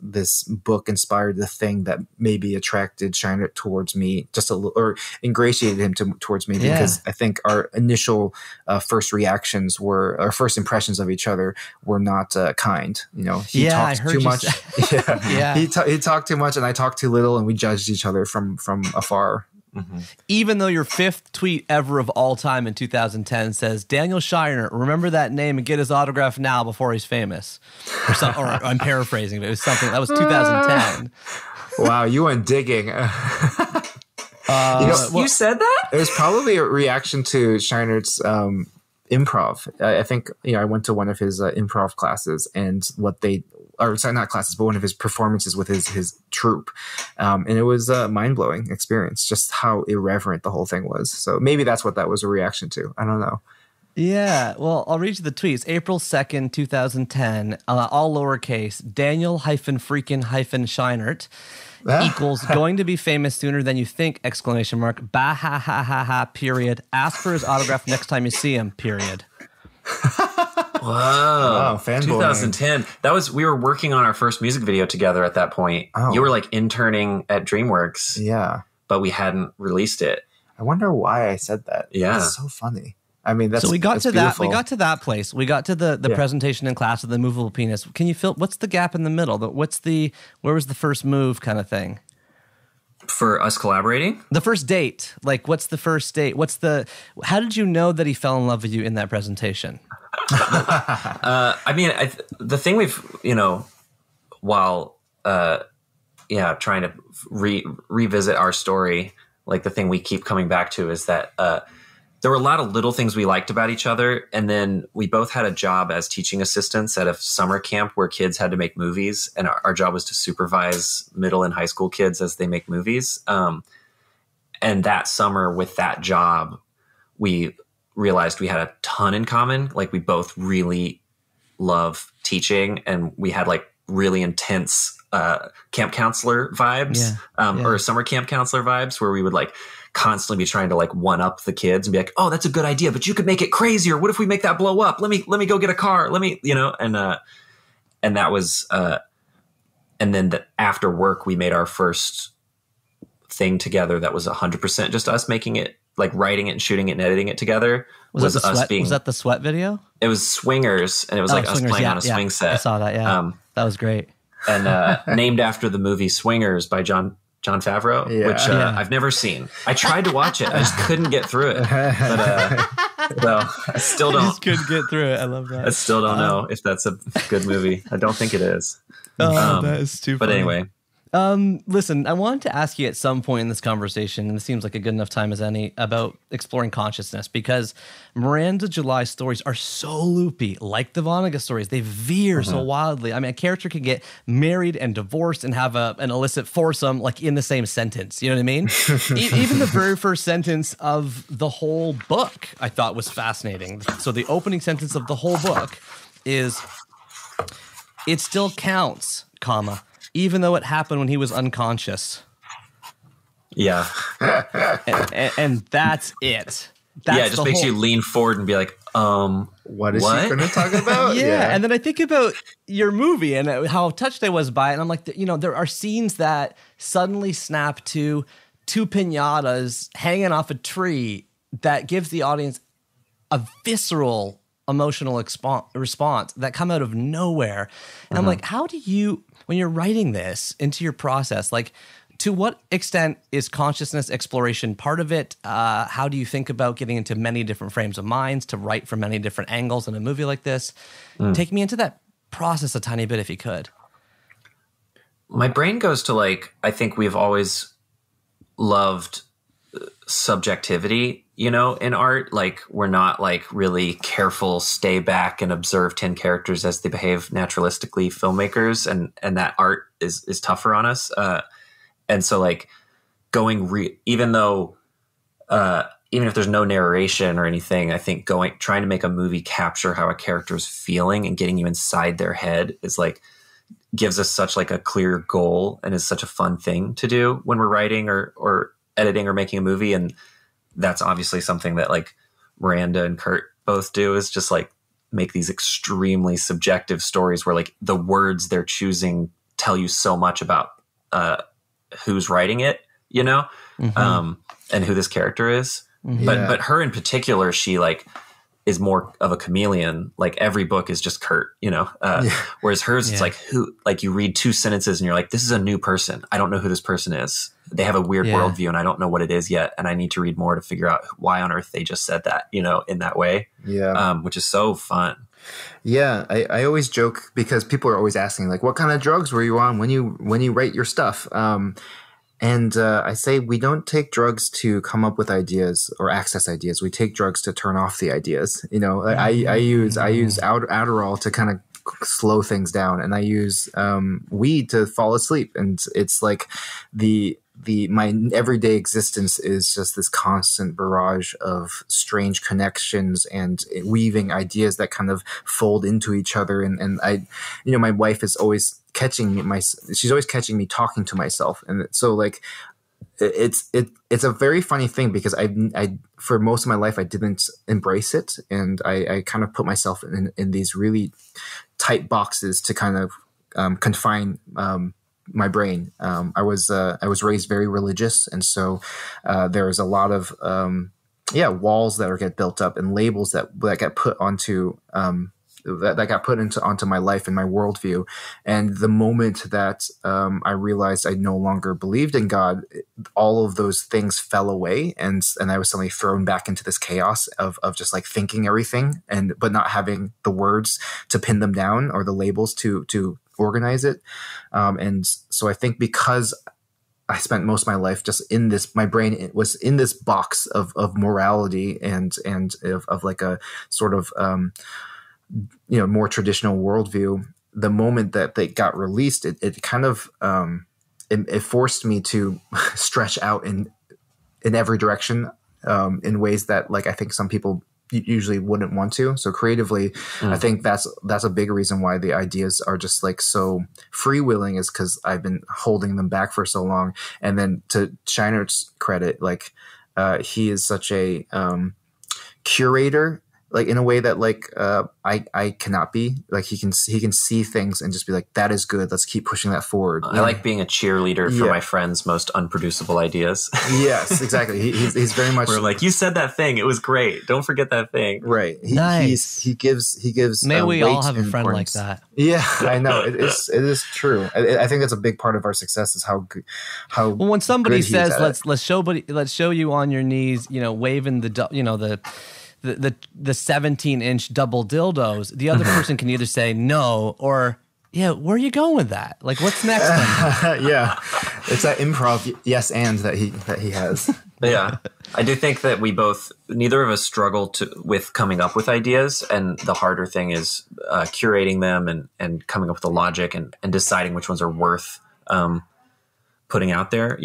book inspired the thing that maybe attracted Shiner towards me just a little, or ingratiated him towards me, because I think our initial first reactions our first impressions of each other were not kind. You know, he talked too much. He talked too much, and I talked too little, and we judged each other from afar. Mm-hmm. Even though your fifth tweet ever of all time in 2010 says, Daniel Shiner, remember that name and get his autograph now before he's famous. Or I'm paraphrasing, but it was something that was 2010. Wow, you went digging. You said that? It was probably a reaction to Shiner's improv. I think, I went to one of his improv classes, and not classes, but one of his performances with his troupe. And it was a mind-blowing experience, just how irreverent the whole thing was. So maybe that's what that was a reaction to. I don't know. Yeah, well, I'll read you the tweets. April 2nd, 2010, all lowercase, Daniel-freaking-Scheinert equals going to be famous sooner than you think, ! Bah ha ha ha ha, period. Ask for his autograph next time you see him, period. Wow, fanboy. 2010. We were working on our first music video together at that point. Oh. You were like interning at DreamWorks. Yeah. But we hadn't released it. I wonder why I said that. Yeah. That's so funny. I mean, so we got to beautiful. that. We got to that place. We got to the presentation in class of the movable penis. Can you feel what's the gap in the middle? Where was the first move kind of thing? For us collaborating? The first date. Like, what's the first date? How did you know that he fell in love with you in that presentation? I mean, the thing we've, while, trying to revisit our story, like the thing we keep coming back to is that there were a lot of little things we liked about each other. And then we both had a job as teaching assistants at a summer camp where kids had to make movies. And our job was to supervise middle and high school kids as they make movies. And that summer with that job, we realized we had a ton in common. Like we both really love teaching, and we had like really intense camp counselor vibes, or summer camp counselor vibes, where we would like constantly be trying to like one up the kids and be like, oh, that's a good idea, but you could make it crazier. What if we make that blow up? Let me go get a car. Let me, and that was, and then after work, we made our first thing together that was 100% just us making it, like writing it and shooting it and editing it together. Was that the sweat video? It was Swingers, and it was like us playing on a swing set. I saw that. Yeah, that was great. And named after the movie Swingers by Jon Favreau, which I've never seen. I tried to watch it, I just couldn't get through it. But I still don't. Just couldn't get through it. I love that. I still don't know if that's a good movie. I don't think it is. That is too funny. But anyway. Listen, I wanted to ask you at some point in this conversation, and this seems like a good enough time as any, about exploring consciousness, because Miranda July's stories are so loopy, like the Vonnegut stories. They veer so wildly. I mean, a character can get married and divorced and have an illicit foursome like in the same sentence. You know what I mean? Even the very first sentence of the whole book I thought was fascinating. So the opening sentence of the whole book is, "It still counts, comma, even though it happened when he was unconscious." Yeah. and that's it. It just makes you lean forward and be like, what is she going to talk about? Yeah. And then I think about your movie and how touched I was by it. And I'm like, there are scenes that suddenly snap to two piñatas hanging off a tree that gives the audience a visceral emotional response that come out of nowhere. And I'm like, how do you, when you're writing this into your process, like, to what extent is consciousness exploration part of it? How do you think about getting into many different frames of minds to write from many different angles in a movie like this? Take me into that process a tiny bit if you could. My brain goes to like, I think we've always loved subjectivity, in art. Like we're not like really careful, stay back and observe 10 characters as they behave naturalistically filmmakers. And that art is tougher on us. And so like even if there's no narration or anything, I think trying to make a movie capture how a character is feeling and getting you inside their head is like, gives us such like a clear goal and is such a fun thing to do when we're writing or editing or making a movie. And that's obviously something that like Miranda and Kurt both do, is just like make these extremely subjective stories where like the words they're choosing tell you so much about, who's writing it, and who this character is. But her in particular, she like is more of a chameleon. Like every book is just Kurt, whereas hers, it's like who, like you read two sentences and you're like, this is a new person. I don't know who this person is. They have a weird worldview and I don't know what it is yet. And I need to read more to figure out why on earth they just said that, in that way. Which is so fun. Yeah, I always joke because people are always asking like, what kind of drugs were you on when you write your stuff? And I say we don't take drugs to come up with ideas or access ideas. We take drugs to turn off the ideas. I use Adderall to kind of slow things down, and I use weed to fall asleep. And it's like my everyday existence is just this constant barrage of strange connections and weaving ideas that kind of fold into each other. And I, my wife is always catching me, she's always catching me talking to myself. And so like, it's a very funny thing because I for most of my life, I didn't embrace it. And I kind of put myself in these really tight boxes to kind of confine, my brain. I was raised very religious, and so there is a lot of walls that get built up and labels that get put onto that got put onto my life and my worldview. And the moment that I realized I no longer believed in God, all of those things fell away, and I was suddenly thrown back into this chaos of just like thinking everything but not having the words to pin them down or the labels to organize it. And so I think because I spent most of my life just in this. My brain was in this box of morality and of like a sort of more traditional worldview. The moment that they got released, it kind of it forced me to stretch out in every direction in ways that like I think some people usually wouldn't want to. So creatively, I think that's a big reason why the ideas are just like so freewheeling, is because I've been holding them back for so long. And then to Shiner's credit, like he is such a curator, like in a way that like I cannot be. Like he can see things and just be like, that is good, let's keep pushing that forward. I like being a cheerleader for my friends' most unproducible ideas. Yes, exactly. He's very much. We're like, you said that thing, it was great, don't forget that thing. Right. Nice. He gives. May we all have a friend like importance. that. Yeah, I know. It is true. I think that's a big part of our success, is how Well, when somebody good he is says at it. let's show you on your knees, waving the 17-inch double dildos, the other person can either say no or, yeah, where are you going with that? Like, what's next? Yeah, it's that improv yes and that he has. Yeah, I do think that neither of us struggle with coming up with ideas, and the harder thing is curating them and coming up with the logic and deciding which ones are worth putting out there.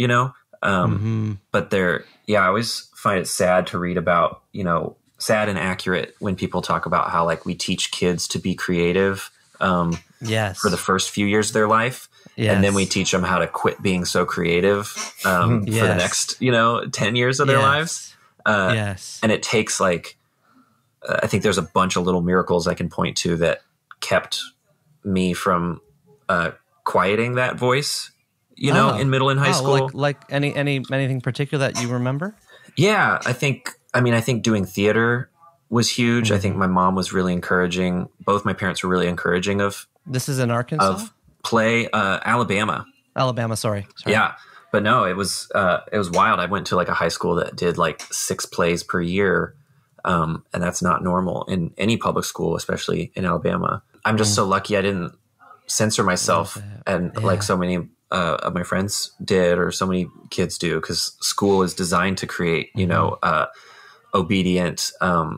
But I always find it sad to read about sad and accurate when people talk about how like we teach kids to be creative Yes. for the first few years of their life. Yes. And then we teach them how to quit being so creative for the next, 10 years of their lives. Yes. And it takes like, I think there's a bunch of little miracles I can point to that kept me from quieting that voice, in middle and high school. Like anything particular that you remember? Yeah, I think doing theater was huge. I think my mom was really encouraging. Both my parents were really encouraging of. This is in Arkansas? Of play, Alabama. Alabama, sorry. Yeah, but no, it was wild. I went to like a high school that did like 6 plays per year, and that's not normal in any public school, especially in Alabama. I'm just so lucky I didn't censor myself, and like so many of my friends did, or so many kids do, because school is designed to create, obedient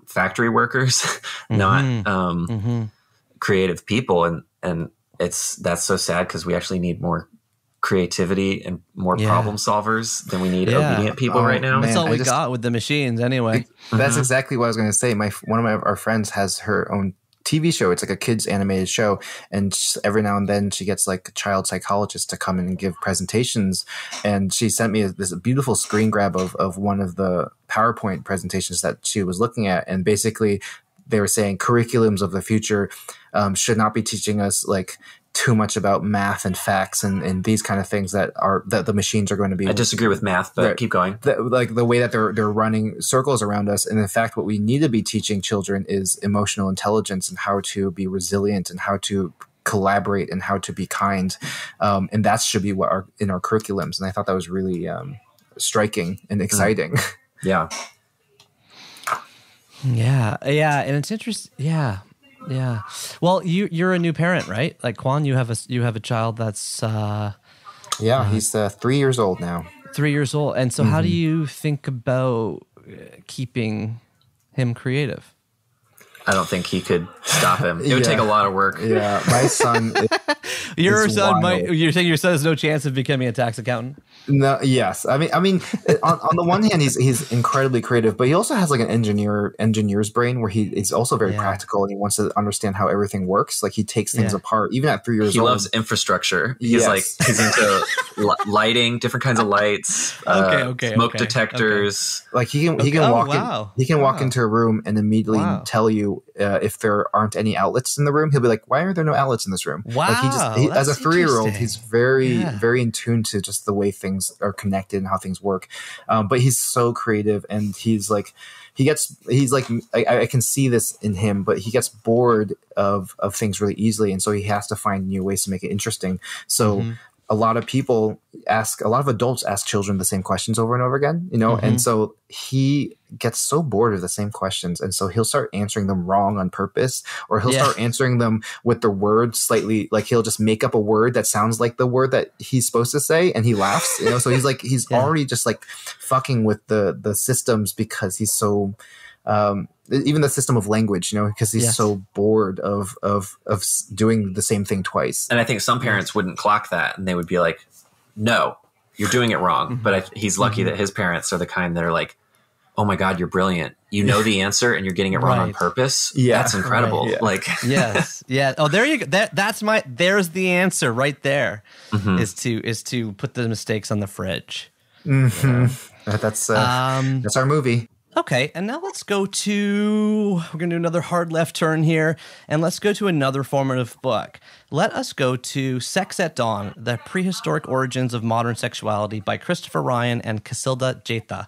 factory workers, not creative people, and that's so sad, because we actually need more creativity and more problem solvers than we need obedient people right now. That's all we got with the machines anyway. That's exactly what I was going to say. One of our friends has her own TV show. It's like a kids animated show, and every now and then she gets like a child psychologist to come in and give presentations, and she sent me this beautiful screen grab of one of the PowerPoint presentations that she was looking at, and basically they were saying curriculums of the future should not be teaching us like too much about math and facts and these kind of things that the machines are going to be. I disagree with math, but keep going. Like the way that they're running circles around us. And in fact, what we need to be teaching children is emotional intelligence and how to be resilient and how to collaborate and how to be kind. And that should be what in our curriculums. And I thought that was really striking and exciting. Yeah. Yeah. And it's interesting. Yeah. Yeah. Well, you're a new parent, right? Like Quan, you have a child that's he's 3 years old now. 3 years old. And so how do you think about keeping him creative? I don't think he could stop him. It would take a lot of work. Yeah, my son. You're saying your son has no chance of becoming a tax accountant? No. Yes. I mean, on the one hand, he's incredibly creative, but he also has like an engineer's brain where he's also very practical, and he wants to understand how everything works. Like he takes things apart, even at 3 years old. He loves infrastructure. He's he's into lighting, different kinds of lights, smoke detectors. Okay. Like he can walk into a room and immediately tell you if there aren't any outlets in the room. He'll be like, "Why are there no outlets in this room?" Wow. Like as a 3-year-old, he's very in tune to just the way things are connected and how things work. But he's so creative, and I can see this in him, but he gets bored of things really easily, and so he has to find new ways to make it interesting. So a lot of adults ask children the same questions over and over again, and so he gets so bored of the same questions, and so he'll start answering them wrong on purpose, or he'll start answering them with the words slightly, like he'll just make up a word that sounds like the word that he's supposed to say, and he laughs, so he's already just like fucking with the systems, because he's so even the system of language, because he's so bored of doing the same thing twice. And I think some parents wouldn't clock that, and they would be like, no, you're doing it wrong. But he's lucky that his parents are the kind that are like, oh my God, you're brilliant. You know the answer and you're getting it wrong on purpose. Yeah. That's incredible. Right. Yeah. Like, yes. Yeah. Oh, there you go. There's the answer right there, is to put the mistakes on the fridge. That's our movie. Okay, and now we're going to do another hard left turn here, and let's go to another formative book. Let us go to Sex at Dawn, The Prehistoric Origins of Modern Sexuality by Christopher Ryan and Casilda Jeta.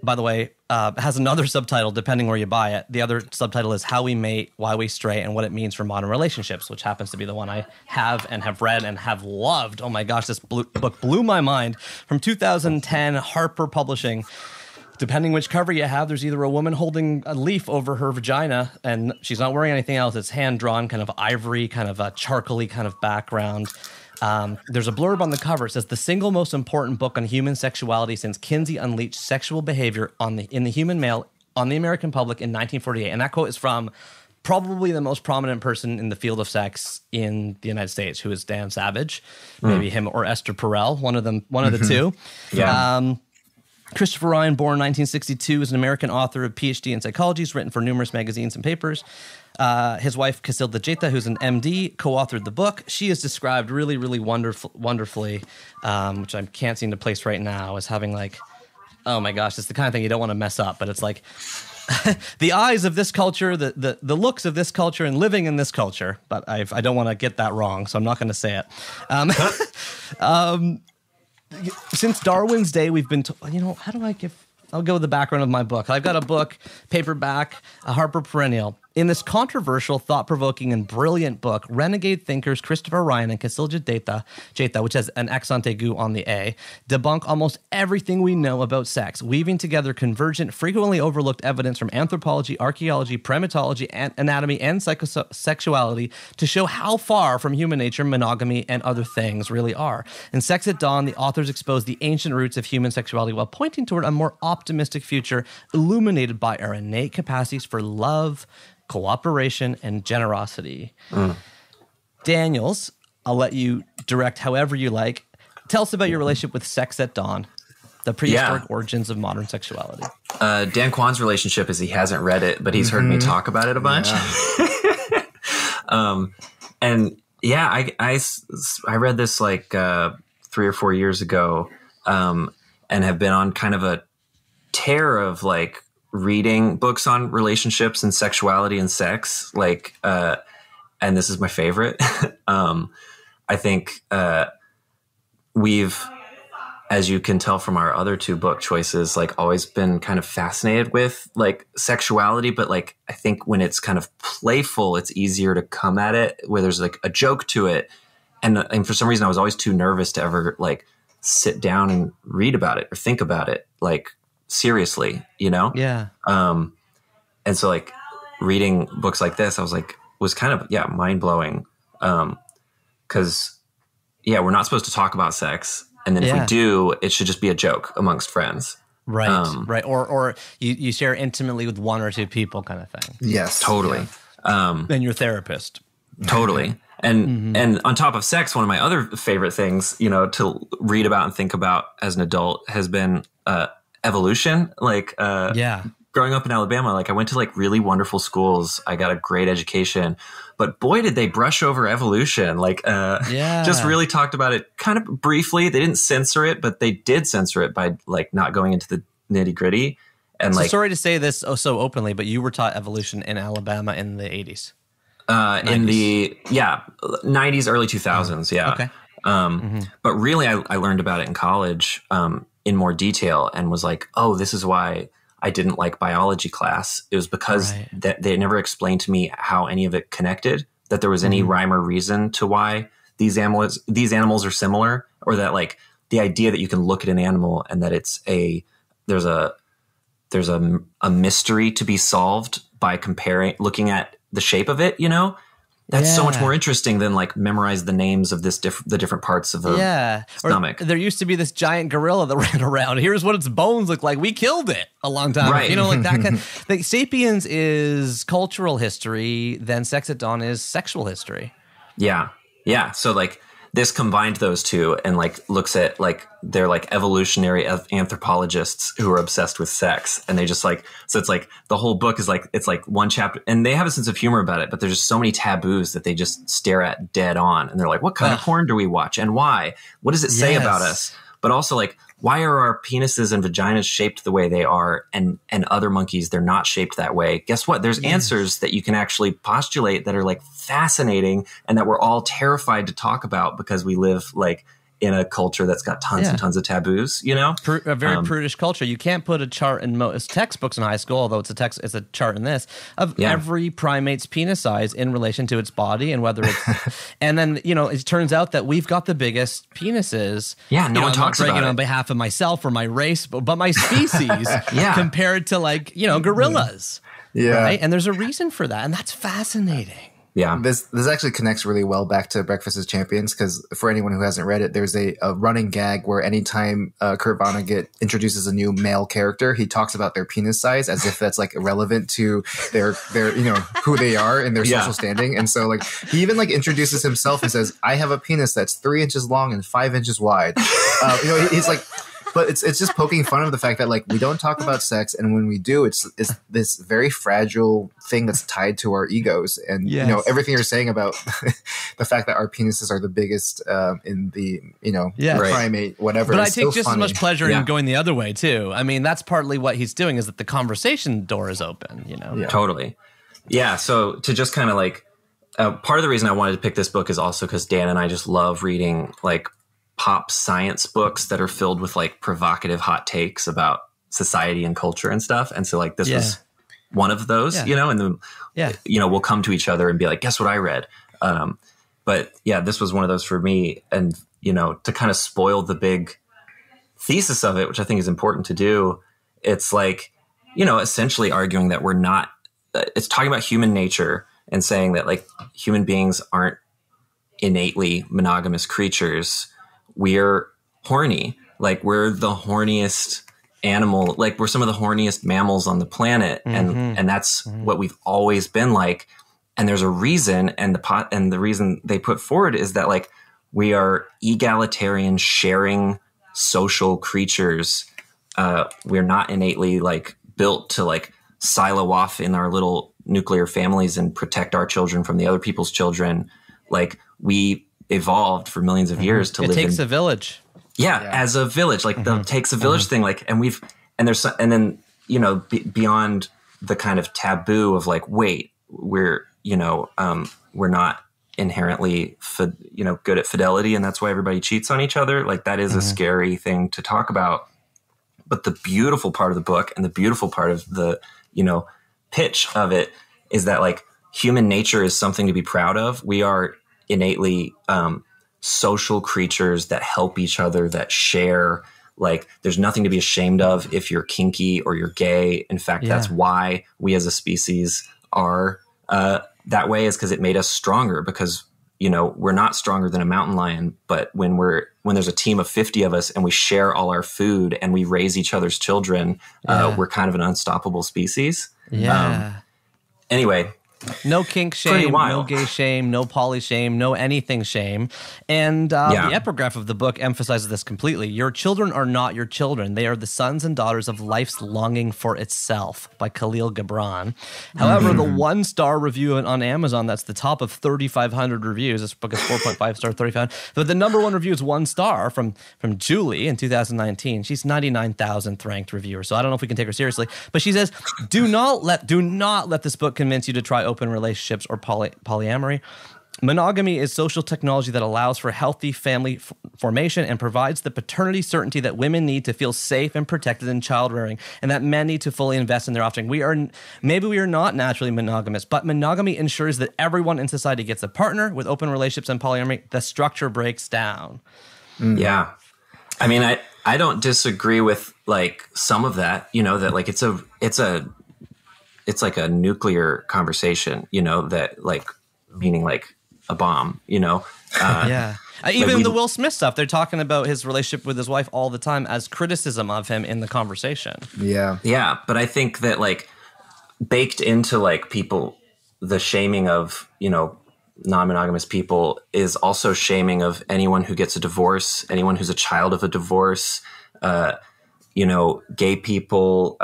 By the way, has another subtitle depending where you buy it. The other subtitle is How We Mate, Why We Stray, and What It Means for Modern Relationships, which happens to be the one I have read and have loved. Oh my gosh, this book blew my mind. From 2010, Harper Publishing. Depending which cover you have, there's either a woman holding a leaf over her vagina, and she's not wearing anything else. It's hand-drawn, kind of ivory, kind of a charcoaly kind of background. There's a blurb on the cover. It says, the single most important book on human sexuality since Kinsey unleashed sexual behavior in the human male on the American public in 1948. And that quote is from probably the most prominent person in the field of sex in the United States, who is Dan Savage. Maybe him or Esther Perel, one of the two. Yeah. Christopher Ryan, born 1962, is an American author of PhD in psychology. He's written for numerous magazines and papers. His wife, Casilda Jeta, who's an MD, co-authored the book. She is described really, really wonderfully, which I can't seem to place right now, as having like, oh my gosh, it's the kind of thing you don't want to mess up, but it's like the eyes of this culture, the looks of this culture, and living in this culture. But I don't want to get that wrong, so I'm not going to say it. Since Darwin's day, we've been I'll go with the background of my book. I've got a book, paperback, a Harper Perennial. In this controversial, thought-provoking, and brilliant book, renegade thinkers Christopher Ryan and Casilda Jeta, which has an accent aigu on the A, debunk almost everything we know about sex, weaving together convergent, frequently overlooked evidence from anthropology, archaeology, primatology, anatomy, and sexuality to show how far from human nature monogamy and other things really are. In Sex at Dawn, the authors expose the ancient roots of human sexuality while pointing toward a more optimistic future illuminated by our innate capacities for love, cooperation, and generosity. Daniels, I'll let you direct however you like. Tell us about your relationship with Sex at Dawn, The Prehistoric Origins of Modern Sexuality. Dan Kwan's relationship is he hasn't read it, but he's heard me talk about it a bunch. Yeah. I read this like 3 or 4 years ago, and have been on kind of a tear of like reading books on relationships and sexuality and sex, like, and this is my favorite. I think we've, as you can tell from our other two book choices, like always been kind of fascinated with like sexuality, but like I think when it's kind of playful, it's easier to come at it where there's like a joke to it. And for some reason I was always too nervous to ever like sit down and read about it or think about it like seriously, Yeah. And so like reading books like this, I was kind of, mind blowing. 'Cause we're not supposed to talk about sex. And then if we do, it should just be a joke amongst friends. Right. Right. Or you share intimately with one or two people kind of thing. Yes. Totally. And your therapist. Totally. And on top of sex, one of my other favorite things, to read about and think about as an adult has been, evolution. Like, growing up in Alabama, like I went to like really wonderful schools. I got a great education, but boy, did they brush over evolution. Like, just really talked about it kind of briefly. They didn't censor it, but they did censor it by like not going into the nitty gritty. And so sorry to say this so openly, but you were taught evolution in Alabama in the 80s. In the 90s, early 2000s. Yeah. Okay. But really I learned about it in college, in more detail, and was like, oh, this is why I didn't like biology class. It was because that they never explained to me how any of it connected, that there was any rhyme or reason to why these animals are similar, or that like the idea that you can look at an animal and that there's a mystery to be solved by looking at the shape of it, you know? That's so much more interesting than like memorize the names of the different parts of a stomach. Or there used to be this giant gorilla that ran around. Here's what its bones look like. We killed it a long time ago. You know, like that kind like Sapiens is cultural history, then Sex at Dawn is sexual history. Yeah. Yeah. So like this combined those two and like looks at like they're like evolutionary anthropologists who are obsessed with sex, and they just like, so it's like the whole book is like, it's like one chapter, and they have a sense of humor about it, but there's just so many taboos that they just stare at dead on, and they're like, what kind of porn do we watch and why? What does it say about us? But also like, why are our penises and vaginas shaped the way they are, and other monkeys, they're not shaped that way? Guess what? There's answers that you can actually postulate that are like fascinating, and that we're all terrified to talk about because we live like in a culture that's got tons and tons of taboos, you know? A very prudish culture. You can't put a chart in most textbooks in high school, although it's a chart in this, of every primate's penis size in relation to its body and whether it's... and then, you know, it turns out that we've got the biggest penises. Yeah, no one talks about it. On behalf of myself or my race, but my species compared to like, you know, gorillas. Yeah. Right? And there's a reason for that, and that's fascinating. Yeah. This actually connects really well back to Breakfast as Champions, because for anyone who hasn't read it, there's a running gag where anytime Kurt Vonnegut introduces a new male character, he talks about their penis size as if that's like irrelevant to their you know, who they are and their social standing. And so like he even like introduces himself and says, I have a penis that's 3 inches long and 5 inches wide. You know, he's like, but it's just poking fun of the fact that like we don't talk about sex, and when we do, it's this very fragile thing that's tied to our egos. And you know, everything you're saying about the fact that our penises are the biggest in the, you know, primate whatever. But I take just as much pleasure in going the other way too. I mean, that's partly what he's doing, is that the conversation door is open. You know, totally. Yeah. So to just kind of like part of the reason I wanted to pick this book is also because Dan and I just love reading like pop science books that are filled with like provocative hot takes about society and culture and stuff. And so like this was one of those, you know, and then, you know, we'll come to each other and be like, guess what I read? But yeah, this was one of those for me. And, you know, to kind of spoil the big thesis of it, which I think is important to do, it's like, you know, essentially arguing that we're not, it's talking about human nature and saying that like human beings aren't innately monogamous creatures. We're horny. Like we're the horniest animal. Like we're some of the horniest mammals on the planet. And that's what we've always been like. And there's a reason. And the reason they put forward is that like we are egalitarian, sharing social creatures. We're not innately like built to like silo off in our little nuclear families and protect our children from the other people's children. Like we evolved for millions of years to live in. It takes a village. Yeah, as a village, like the takes a village thing, like, and then, you know, beyond the kind of taboo of like, wait, we're, you know, we're not inherently, you know, good at fidelity, and that's why everybody cheats on each other. Like that is a scary thing to talk about. But the beautiful part of the book and the beautiful part of the, you know, pitch of it is that like human nature is something to be proud of. We are innately social creatures that help each other, that share. Like there's nothing to be ashamed of if you're kinky or you're gay. In fact, that's why we as a species are that way, is because it made us stronger, because, you know, we're not stronger than a mountain lion, but when there's a team of 50 of us and we share all our food and we raise each other's children, we're kind of an unstoppable species. Anyway, no kink shame, no gay shame, no poly shame, no anything shame. And the epigraph of the book emphasizes this completely. Your children are not your children. They are the sons and daughters of life's longing for itself, by Khalil Gibran. However, the 1-star review on Amazon, that's the top of 3,500 reviews. This book is 4.5 star, 3,500. But the number 1 review is 1 star from Julie in 2019. She's 99,000th ranked reviewer, so I don't know if we can take her seriously. But she says, do not let this book convince you to try open relationships or polyamory. Monogamy is social technology that allows for healthy family formation and provides the paternity certainty that women need to feel safe and protected in child rearing, and that men need to fully invest in their offspring. Maybe we are not naturally monogamous, but monogamy ensures that everyone in society gets a partner. With open relationships and polyamory, the structure breaks down. Yeah. I mean, I don't disagree with like some of that, you know, that like it's like a nuclear conversation, you know, that like meaning like a bomb, you know? Yeah. Even the Will Smith stuff, they're talking about his relationship with his wife all the time as criticism of him in the conversation. Yeah. Yeah. But I think that like baked into like people, the shaming of, you know, non-monogamous people is also shaming of anyone who gets a divorce, anyone who's a child of a divorce, you know, gay people,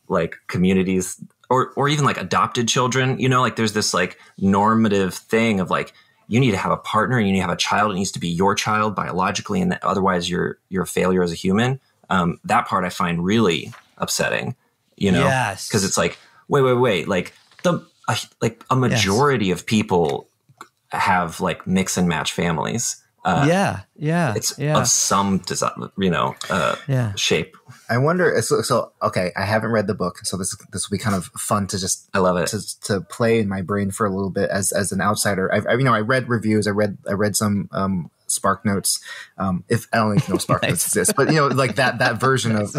like communities, or even like adopted children, you know, like there's this like normative thing of like, you need to have a partner and you need to have a child. It needs to be your child biologically. And that otherwise you're a failure as a human. That part I find really upsetting, you know, because it's like, wait, like a majority of people have like mix and match families. It's of some design, you know, shape. I wonder. So okay, I haven't read the book, so this will be kind of fun to just. I love it to play in my brain for a little bit as an outsider. I read reviews. I read some Spark Notes. If I don't even know Spark Notes exists, but you know, like that version of.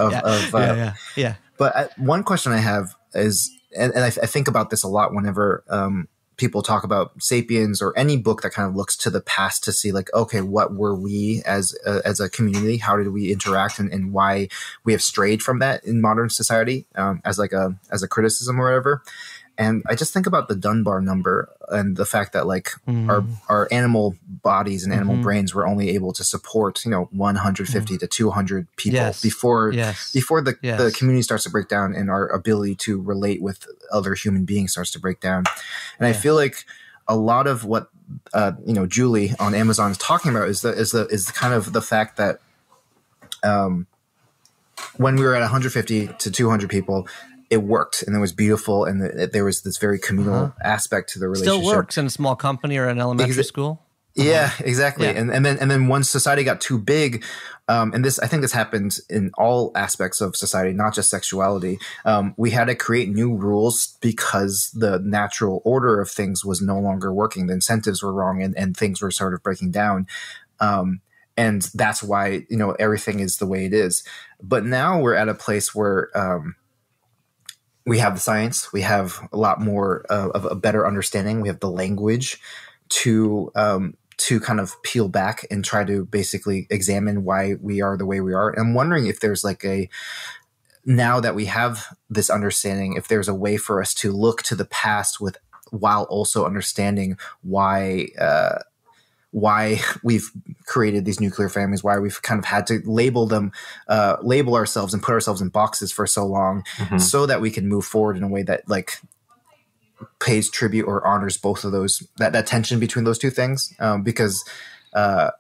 But one question I have is, and I think about this a lot whenever people talk about Sapiens or any book that kind of looks to the past to see like, okay, what were we as a community? How did we interact and why we have strayed from that in modern society as a criticism or whatever. And I just think about the Dunbar number and the fact that like our animal bodies and animal brains were only able to support, you know, 150 to 200 people before the community starts to break down and our ability to relate with other human beings starts to break down. And I feel like a lot of what you know, Julie on Amazon is talking about is the kind of the fact that when we were at 150 to 200 people, it worked and it was beautiful and there was this very communal aspect to the relationship. Still works in a small company or an elementary school. Yeah, exactly. Yeah. And then once society got too big, and I think this happened in all aspects of society, not just sexuality. We had to create new rules because the natural order of things was no longer working. The incentives were wrong and things were sort of breaking down. And that's why, you know, everything is the way it is. But now we're at a place where, we have the science, we have a lot more of a better understanding. We have the language to kind of peel back and try to basically examine why we are the way we are. And I'm wondering if there's like now that we have this understanding, if there's a way for us to look to the past while also understanding why we've created these nuclear families, why we've kind of had to label ourselves and put ourselves in boxes for so long, so that we can move forward in a way that like pays tribute or honors both of those, that tension between those two things. Because I'm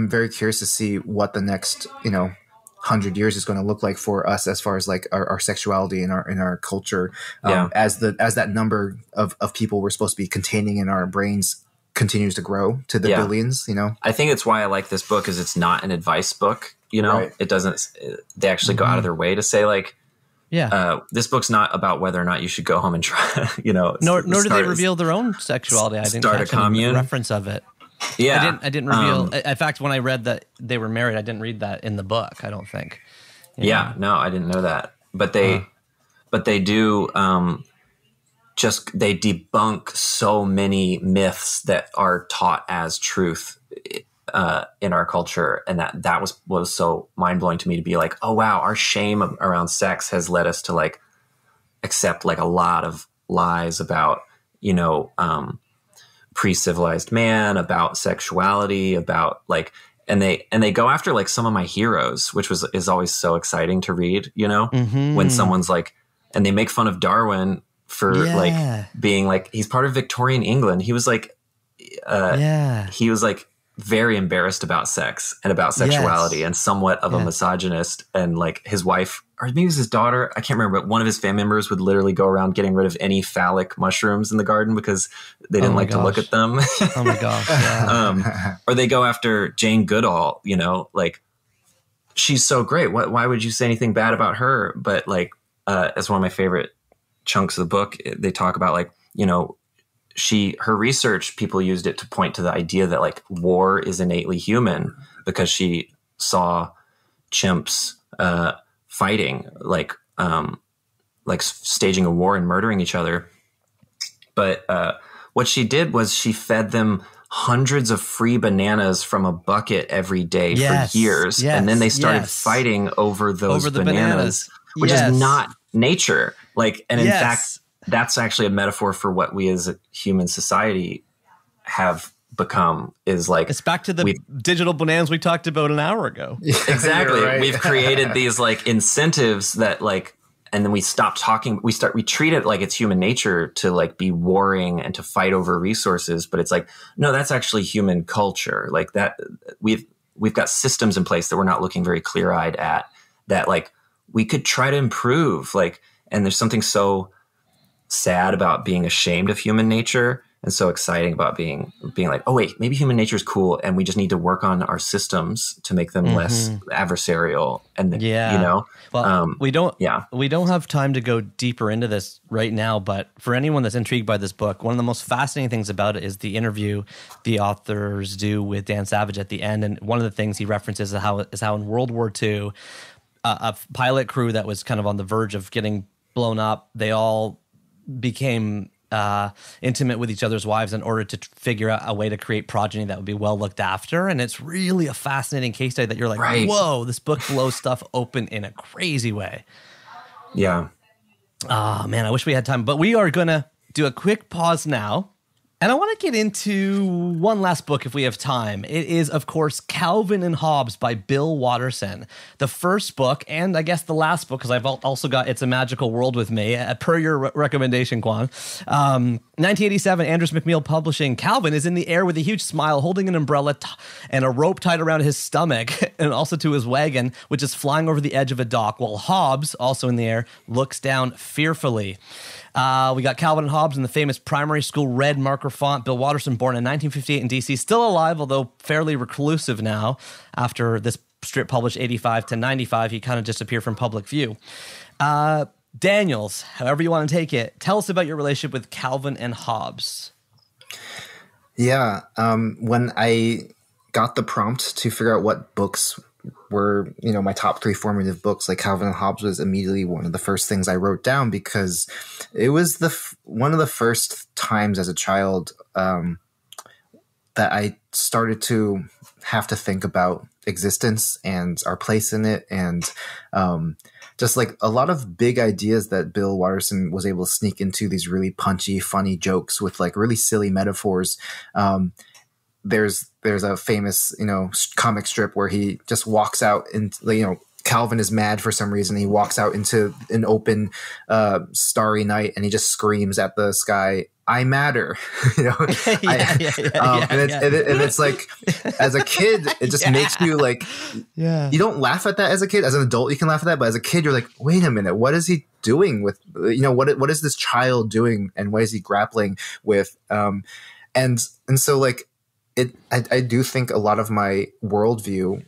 very curious to see what the next, you know, 100 years is going to look like for us as far as like our sexuality and our culture, as that number of people we're supposed to be containing in our brains continues to grow to the billions, you know. I think it's why I like this book is it's not an advice book, you know. Right. It doesn't, they actually go out of their way to say like, this book's not about whether or not you should go home and try, you know. Nor do they reveal their own sexuality. I didn't start a commune reference of it. Yeah, I didn't reveal. In fact, when I read that they were married, I didn't read that in the book. I don't think. No, I didn't know that. But they do. They debunk so many myths that are taught as truth in our culture, and that was so mind blowing to me to be like, oh wow, our shame around sex has led us to like accept like a lot of lies about, you know, pre-civilized man, about sexuality, about like, and they go after like some of my heroes, which is always so exciting to read, you know, when someone's like, and they make fun of Darwin for like being like, he's part of Victorian England. He was like, he was like very embarrassed about sex and about sexuality, and somewhat of a misogynist. And like his wife, or maybe it was his daughter, I can't remember, but one of his family members would literally go around getting rid of any phallic mushrooms in the garden because they didn't like to look at them. Oh my gosh. Yeah. Or they go after Jane Goodall, you know, like, she's so great. Why would you say anything bad about her? But like, as one of my favorite chunks of the book, they talk about like, you know, her research, people used it to point to the idea that like war is innately human because she saw chimps fighting, like staging a war and murdering each other. But what she did was she fed them hundreds of free bananas from a bucket every day for years. And then they started fighting over those bananas, which is not nature. Like, and in fact, that's actually a metaphor for what we as a human society have become, is like, it's back to the digital bananas we talked about an hour ago. Exactly. Right. We've created these like incentives that like, and then we stop talking. We treat it like it's human nature to like be warring and to fight over resources. But it's like, no, that's actually human culture. Like that we've got systems in place that we're not looking very clear eyed at, that like we could try to improve. Like, and there's something so sad about being ashamed of human nature, and so exciting about being like, oh wait, maybe human nature is cool, and we just need to work on our systems to make them less adversarial. And you know, well, we don't have time to go deeper into this right now, but for anyone that's intrigued by this book, one of the most fascinating things about it is the interview the authors do with Dan Savage at the end. And one of the things he references is how in World War II, a pilot crew that was kind of on the verge of getting blown up, they all became intimate with each other's wives in order to figure out a way to create progeny that would be well looked after. And it's really a fascinating case study that you're like, whoa, this book blows stuff open in a crazy way. Yeah. Oh, man, I wish we had time. But we are going to do a quick pause now. And I want to get into one last book if we have time. It is, of course, Calvin and Hobbes by Bill Watterson. The first book, and I guess the last book, because I've also got It's a Magical World with me, per your recommendation, Quan. 1987, Andrews McMeel Publishing. Calvin is in the air with a huge smile, holding an umbrella and a rope tied around his stomach, and also to his wagon, which is flying over the edge of a dock, while Hobbes, also in the air, looks down fearfully. We got Calvin and Hobbes in the famous primary school red marker font. Bill Watterson, born in 1958 in D.C., still alive, although fairly reclusive now. After this strip published 85 to 95, he kind of disappeared from public view. Daniels, however you want to take it, tell us about your relationship with Calvin and Hobbes. Yeah, when I got the prompt to figure out what books were, you know, my top 3 formative books, like Calvin and Hobbes was immediately one of the first things I wrote down, because it was one of the first times as a child that I started to have to think about existence and our place in it, and just like a lot of big ideas that Bill Watterson was able to sneak into these really punchy, funny jokes with like really silly metaphors. There's a famous, you know, comic strip where he just walks out and, you know, Calvin is mad for some reason. He walks out into an open, starry night, and he just screams at the sky, "I matter," you know. And it's like, as a kid, it just makes you like, you don't laugh at that as a kid. As an adult, you can laugh at that, but as a kid, you're like, wait a minute, what is he doing with, you know, what is this child doing, and what is he grappling with? And so like, I do think a lot of my worldview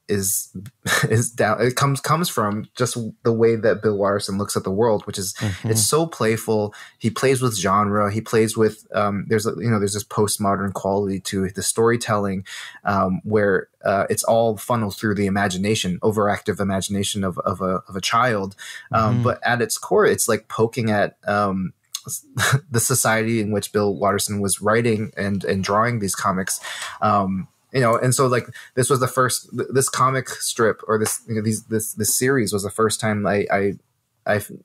is down. It comes from just the way that Bill Watterson looks at the world, which is it's so playful. He plays with genre. He plays with there's this postmodern quality to the storytelling, where it's all funneled through the imagination, overactive imagination of a child. But at its core, it's like poking at the society in which Bill Watterson was writing and drawing these comics, you know, and so like this was the first, this comic strip, or this, you know, this series was the first time I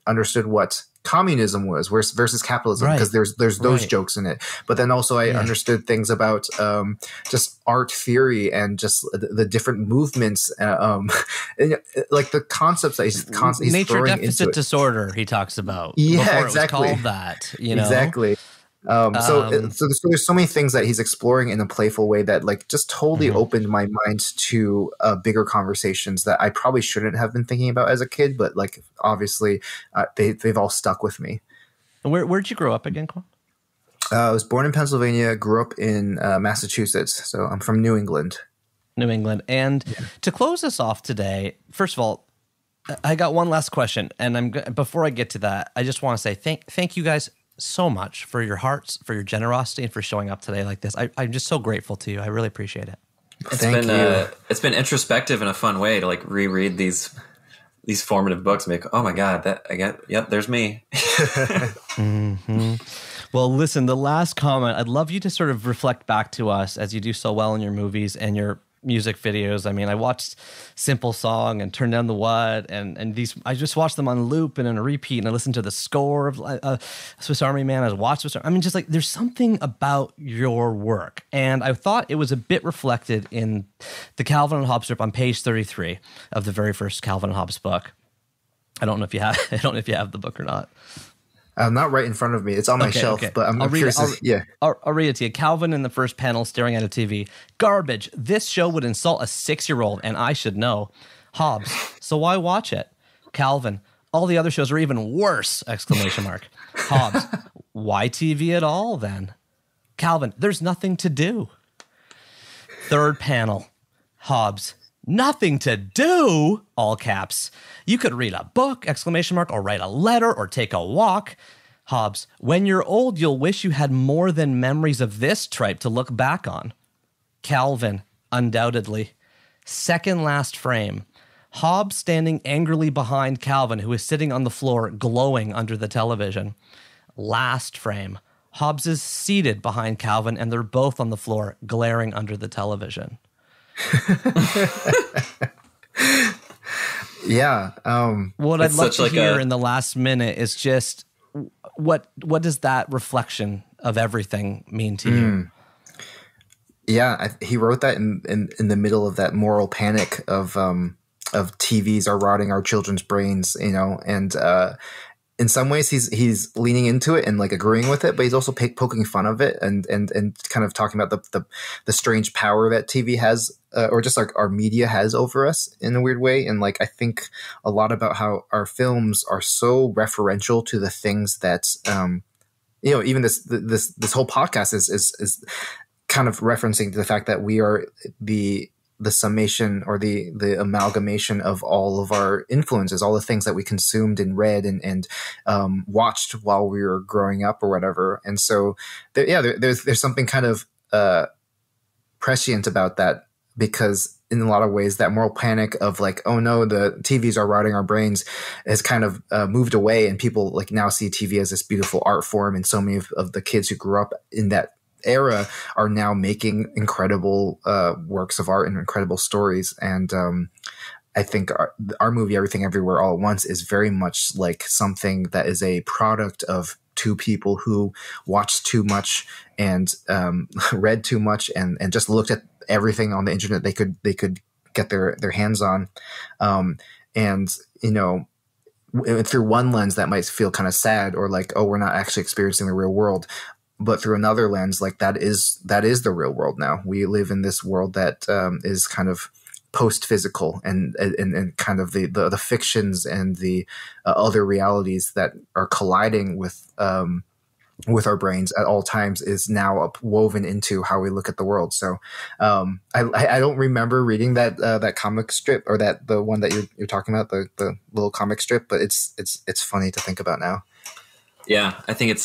understood what communism was versus capitalism, because there's those jokes in it. But then also I understood things about just art theory and just the different movements, and, like the concepts that he's constantly nature throwing deficit into it. Disorder he talks about. Yeah, before exactly. It was called that, you know? Exactly. So there's so many things that he's exploring in a playful way that like just totally opened my mind to bigger conversations that I probably shouldn't have been thinking about as a kid, but like obviously they've all stuck with me. And where'd you grow up again, Quan? I was born in Pennsylvania, grew up in Massachusetts, so I'm from New England. New England. And to close us off today, first of all, I got one last question, and before I get to that, I just want to say thank you guys so much for your hearts, for your generosity, and for showing up today like this. I'm just so grateful to you. I really appreciate it. It's been introspective in a fun way to like reread these formative books and be like, oh my God, there's me. Well, listen, the last comment, I'd love you to sort of reflect back to us as you do so well in your movies and your music videos. I mean, I watched Simple Song and Turn Down the What, and these, I just watched them on loop and in a repeat, and I listened to the score of Swiss Army Man. I watched Swiss Army. I mean, just like there's something about your work, and I thought it was a bit reflected in the Calvin and Hobbes strip on page 33 of the very first Calvin and Hobbes book. I don't know if you have the book or not. Not right in front of me. It's on my shelf, but I'm curious. I'll read it to you. Calvin in the first panel staring at a TV. Garbage. This show would insult a 6-year-old, and I should know. Hobbes. So why watch it? Calvin. All the other shows are even worse! ! Hobbes. Why TV at all, then? Calvin. There's nothing to do. Third panel. Hobbes. Nothing to do! All caps. You could read a book! Or write a letter or take a walk. Hobbes. When you're old, you'll wish you had more than memories of this tripe to look back on. Calvin. Undoubtedly. Second last frame. Hobbes standing angrily behind Calvin, who is sitting on the floor glowing under the television. Last frame. Hobbes is seated behind Calvin, and they're both on the floor glaring under the television. Yeah. What I'd love to hear in the last minute is just what does that reflection of everything mean to you? Yeah, he wrote that in the middle of that moral panic of TVs are rotting our children's brains, you know, and in some ways he's leaning into it and like agreeing with it, but he's also poking fun of it and kind of talking about the strange power that TV has, or just like our media has over us in a weird way. And like, I think a lot about how our films are so referential to the things that, you know, even this whole podcast is kind of referencing to the fact that we are the summation or the amalgamation of all of our influences, all the things that we consumed and read and watched while we were growing up or whatever. And so there's something kind of prescient about that, because in a lot of ways that moral panic of like, oh no, the TVs are rotting our brains has kind of moved away, and people like now see TV as this beautiful art form. And so many of the kids who grew up in that era are now making incredible works of art and incredible stories. And I think our movie, Everything Everywhere All at Once, is very much like something that is a product of two people who watched too much and read too much and just looked at everything on the internet they could get their hands on. And, you know, through one lens that might feel kind of sad, or like, oh, we're not actually experiencing the real world. But through another lens, like that is the real world now. We live in this world that is kind of post-physical and kind of the fictions and the other realities that are colliding with our brains at all times is now woven into how we look at the world. So I don't remember reading that comic strip, or the one that you're talking about, the little comic strip, but it's funny to think about now. Yeah, I think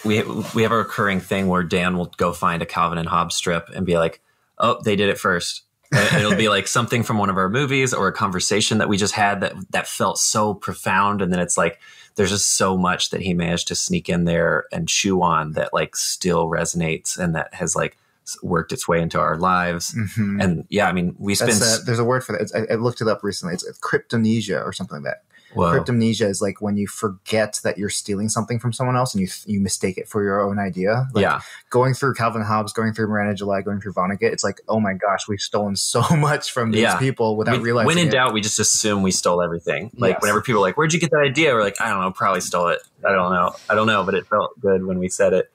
we have a recurring thing where Dan will go find a Calvin and Hobbes strip and be like, oh, they did it first. And it'll be like something from one of our movies or a conversation that we just had that felt so profound. And then it's like, there's just so much that he managed to sneak in there and chew on that like still resonates and that has like worked its way into our lives. Mm-hmm. And yeah, I mean, there's a word for that. I looked it up recently. It's cryptomnesia or something like that. Whoa. Cryptomnesia is like when you forget that you're stealing something from someone else and you mistake it for your own idea. Like going through Calvin Hobbes, going through Miranda July, going through Vonnegut, it's like, oh my gosh, we've stolen so much from these people without realizing. When in doubt, we just assume we stole everything. Like whenever people are like, where'd you get that idea? We're like, I don't know, probably stole it. I don't know, but it felt good when we said it.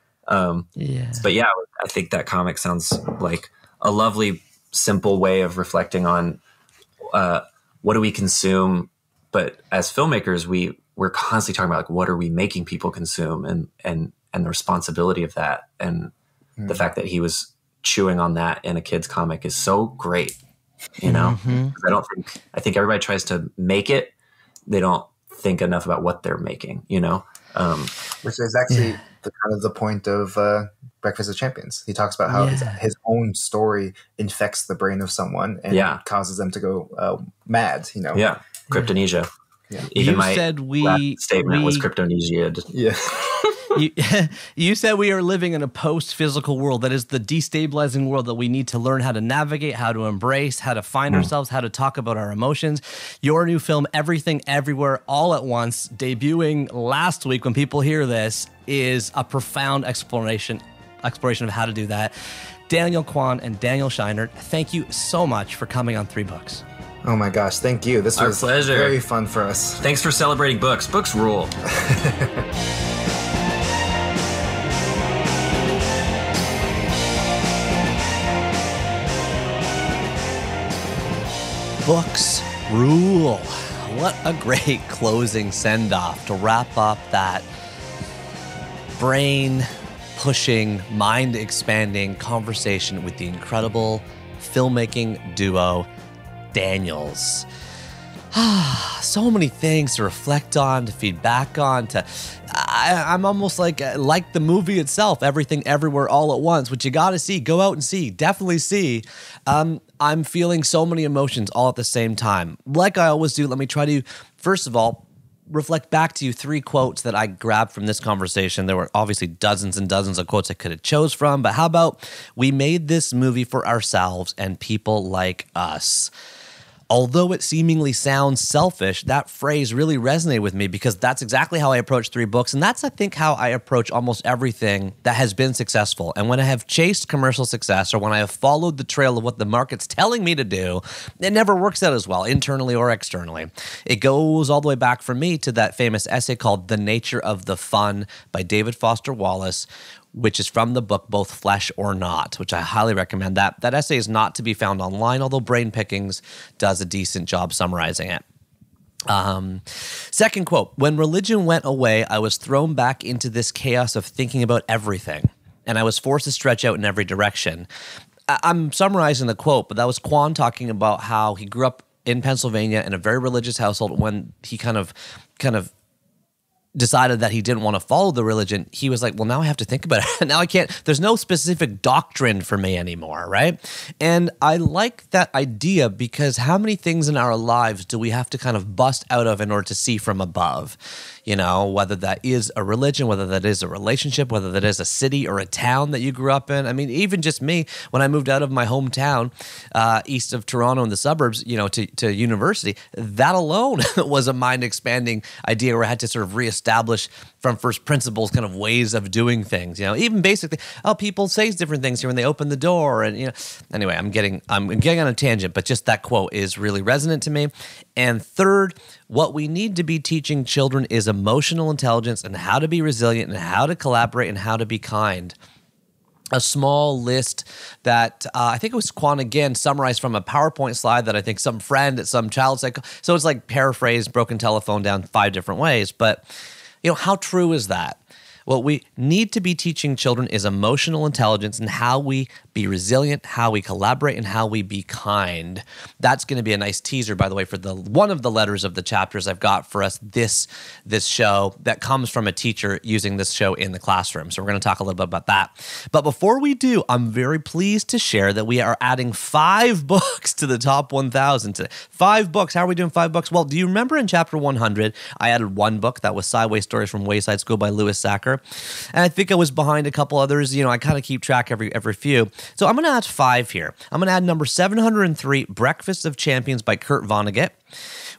Yeah. But yeah, I think that comic sounds like a lovely, simple way of reflecting on what do we consume. But as filmmakers, we're constantly talking about like, what are we making people consume, and the responsibility of that, and the fact that he was chewing on that in a kid's comic is so great. You know, I think everybody tries to make it. They don't think enough about what they're making, you know? Which is actually the kind of the point of Breakfast of Champions. He talks about how his own story infects the brain of someone and causes them to go mad, you know? Yeah. Cryptonesia. Yeah. Even you said last statement was cryptonesia. Yeah. You said we are living in a post-physical world that is the destabilizing world that we need to learn how to navigate, how to embrace, how to find ourselves, how to talk about our emotions. Your new film, Everything Everywhere All at Once, debuting last week when people hear this, is a profound exploration of how to do that. Daniel Kwan and Daniel Scheinert, thank you so much for coming on 3 Books. Oh my gosh, thank you. This was pleasure. Very fun for us. Thanks for celebrating books. Books rule. Books rule. What a great closing send-off to wrap up that brain-pushing, mind-expanding conversation with the incredible filmmaking duo Daniels. So many things to reflect on, to feed back on, I'm almost like the movie itself, Everything Everywhere All at Once, which you got to see. Go out and see. Definitely see. I'm feeling so many emotions all at the same time. Like I always do, let me try to, first of all, reflect back to you 3 quotes that I grabbed from this conversation. There were obviously dozens and dozens of quotes I could have chose from, but how about we made this movie for ourselves and people like us? Although it seemingly sounds selfish, that phrase really resonated with me because that's exactly how I approach 3 Books. And that's, I think, how I approach almost everything that has been successful. And when I have chased commercial success or when I have followed the trail of what the market's telling me to do, it never works out as well, internally or externally. It goes all the way back for me to that famous essay called The Nature of the Fun by David Foster Wallace, which is from the book Both Flesh or Not, which I highly recommend. That essay is not to be found online, although Brain Pickings does a decent job summarizing it. Second quote, when religion went away, I was thrown back into this chaos of thinking about everything, and I was forced to stretch out in every direction. I'm summarizing the quote, but that was Kwan talking about how he grew up in Pennsylvania in a very religious household. When he kind of decided that he didn't want to follow the religion, he was like, well, now I have to think about it. Now I can't, there's no specific doctrine for me anymore, right? And I like that idea because how many things in our lives do we have to kind of bust out of in order to see from above? You know, whether that is a religion, whether that is a relationship, whether that is a city or a town that you grew up in. I mean, even just me, when I moved out of my hometown, east of Toronto in the suburbs, you know, to university, that alone was a mind-expanding idea where I had to sort of reestablish from first principles kind of ways of doing things. You know, even basically, people say different things here when they open the door, and you know. Anyway, I'm getting on a tangent, but just that quote is really resonant to me. And third, what we need to be teaching children is emotional intelligence and how to be resilient and how to collaborate and how to be kind. A small list that I think it was Kwan again summarized from a PowerPoint slide that I think some friend at some child psych. So it's like paraphrased, broken telephone down 5 different ways. But you know, how true is that? What we need to be teaching children is emotional intelligence and how we be resilient, how we collaborate, and how we be kind. That's going to be a nice teaser, by the way, for one of the letters of the chapters I've got for us this show that comes from a teacher using this show in the classroom. So we're going to talk a little bit about that. But before we do, I'm very pleased to share that we are adding 5 books to the top 1,000 today. 5 books. How are we doing 5 books? Well, do you remember in chapter 100, I added 1 book that was Sideways Stories from Wayside School by Louis Sacker. And I think I was behind a couple others. You know, I kind of keep track every few. So I'm going to add 5 here. I'm going to add number 703, Breakfast of Champions by Kurt Vonnegut,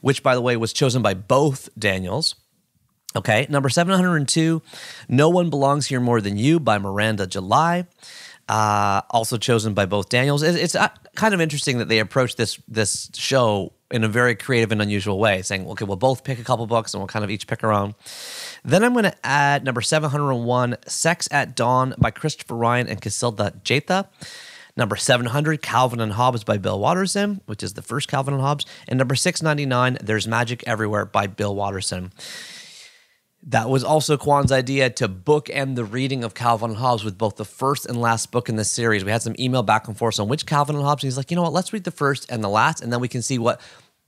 which, by the way, was chosen by both Daniels. Okay, number 702, No One Belongs Here More Than You by Miranda July. Also chosen by both Daniels. It's kind of interesting that they approach this show in a very creative and unusual way, saying, okay, we'll both pick a couple books and we'll kind of each pick our own. Then I'm going to add number 701, Sex at Dawn by Christopher Ryan and Casilda Jatha. Number 700, Calvin and Hobbes by Bill Watterson, which is the first Calvin and Hobbes. And number 699, There's Magic Everywhere by Bill Watterson. That was also Kwan's idea to bookend the reading of Calvin and Hobbes with both the first and last book in the series. We had some email back and forth on which Calvin and Hobbes, and he's like, you know what, let's read the first and the last, and then we can see what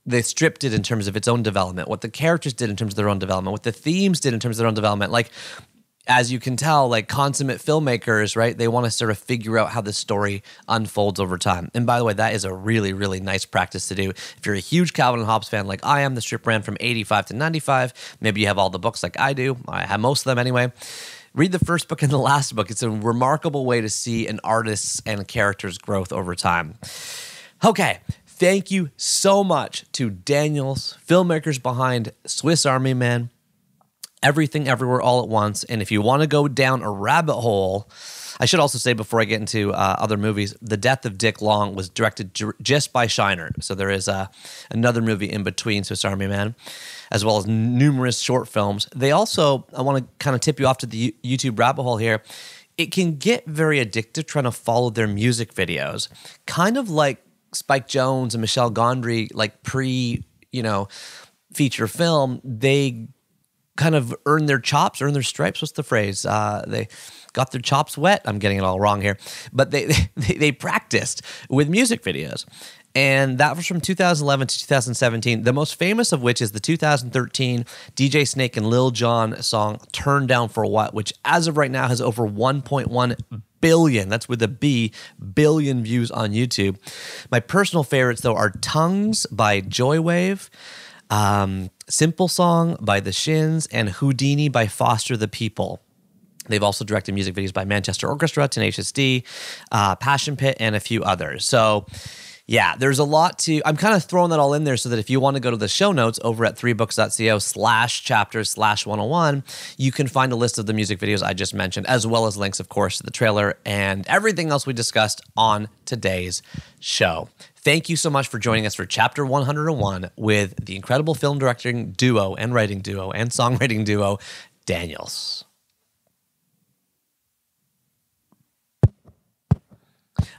the strip did in terms of its own development, what the characters did in terms of their own development, what the themes did in terms of their own development. Like, as you can tell, like consummate filmmakers, right? They want to sort of figure out how the story unfolds over time. And by the way, that is a really, really nice practice to do. If you're a huge Calvin and Hobbes fan like I am, the strip ran from 85 to 95. Maybe you have all the books like I do. I have most of them anyway. Read the first book and the last book. It's a remarkable way to see an artist's and a character's growth over time. Okay. Thank you so much to Daniels, filmmakers behind Swiss Army Man, Everything Everywhere All at Once. And if you want to go down a rabbit hole, I should also say before I get into other movies, The Death of Dick Long was directed just by Shiner. So there is another movie in between Swiss Army Man, as well as numerous short films. They also, I want to kind of tip you off to the YouTube rabbit hole here. It can get very addictive trying to follow their music videos, kind of like Spike Jonze and Michel Gondry, like feature film. They kind of earn their chops, earn their stripes. What's the phrase? They got their chops wet. I'm getting it all wrong here. But they practiced with music videos. And that was from 2011 to 2017, the most famous of which is the 2013 DJ Snake and Lil Jon song, Turn Down for What, which as of right now has over 1.1 billion, that's with a B, billion views on YouTube. My personal favorites, though, are Tongues by Joywave, Simple Song by The Shins, and Houdini by Foster the People. They've also directed music videos by Manchester Orchestra, Tenacious D, Passion Pit, and a few others. So yeah, there's a lot to, I'm kind of throwing that all in there so that if you want to go to the show notes over at 3books.co/chapters/101, you can find a list of the music videos I just mentioned, as well as links, of course, to the trailer and everything else we discussed on today's show. Thank you so much for joining us for Chapter 101 with the incredible film directing duo and writing duo and songwriting duo, Daniels.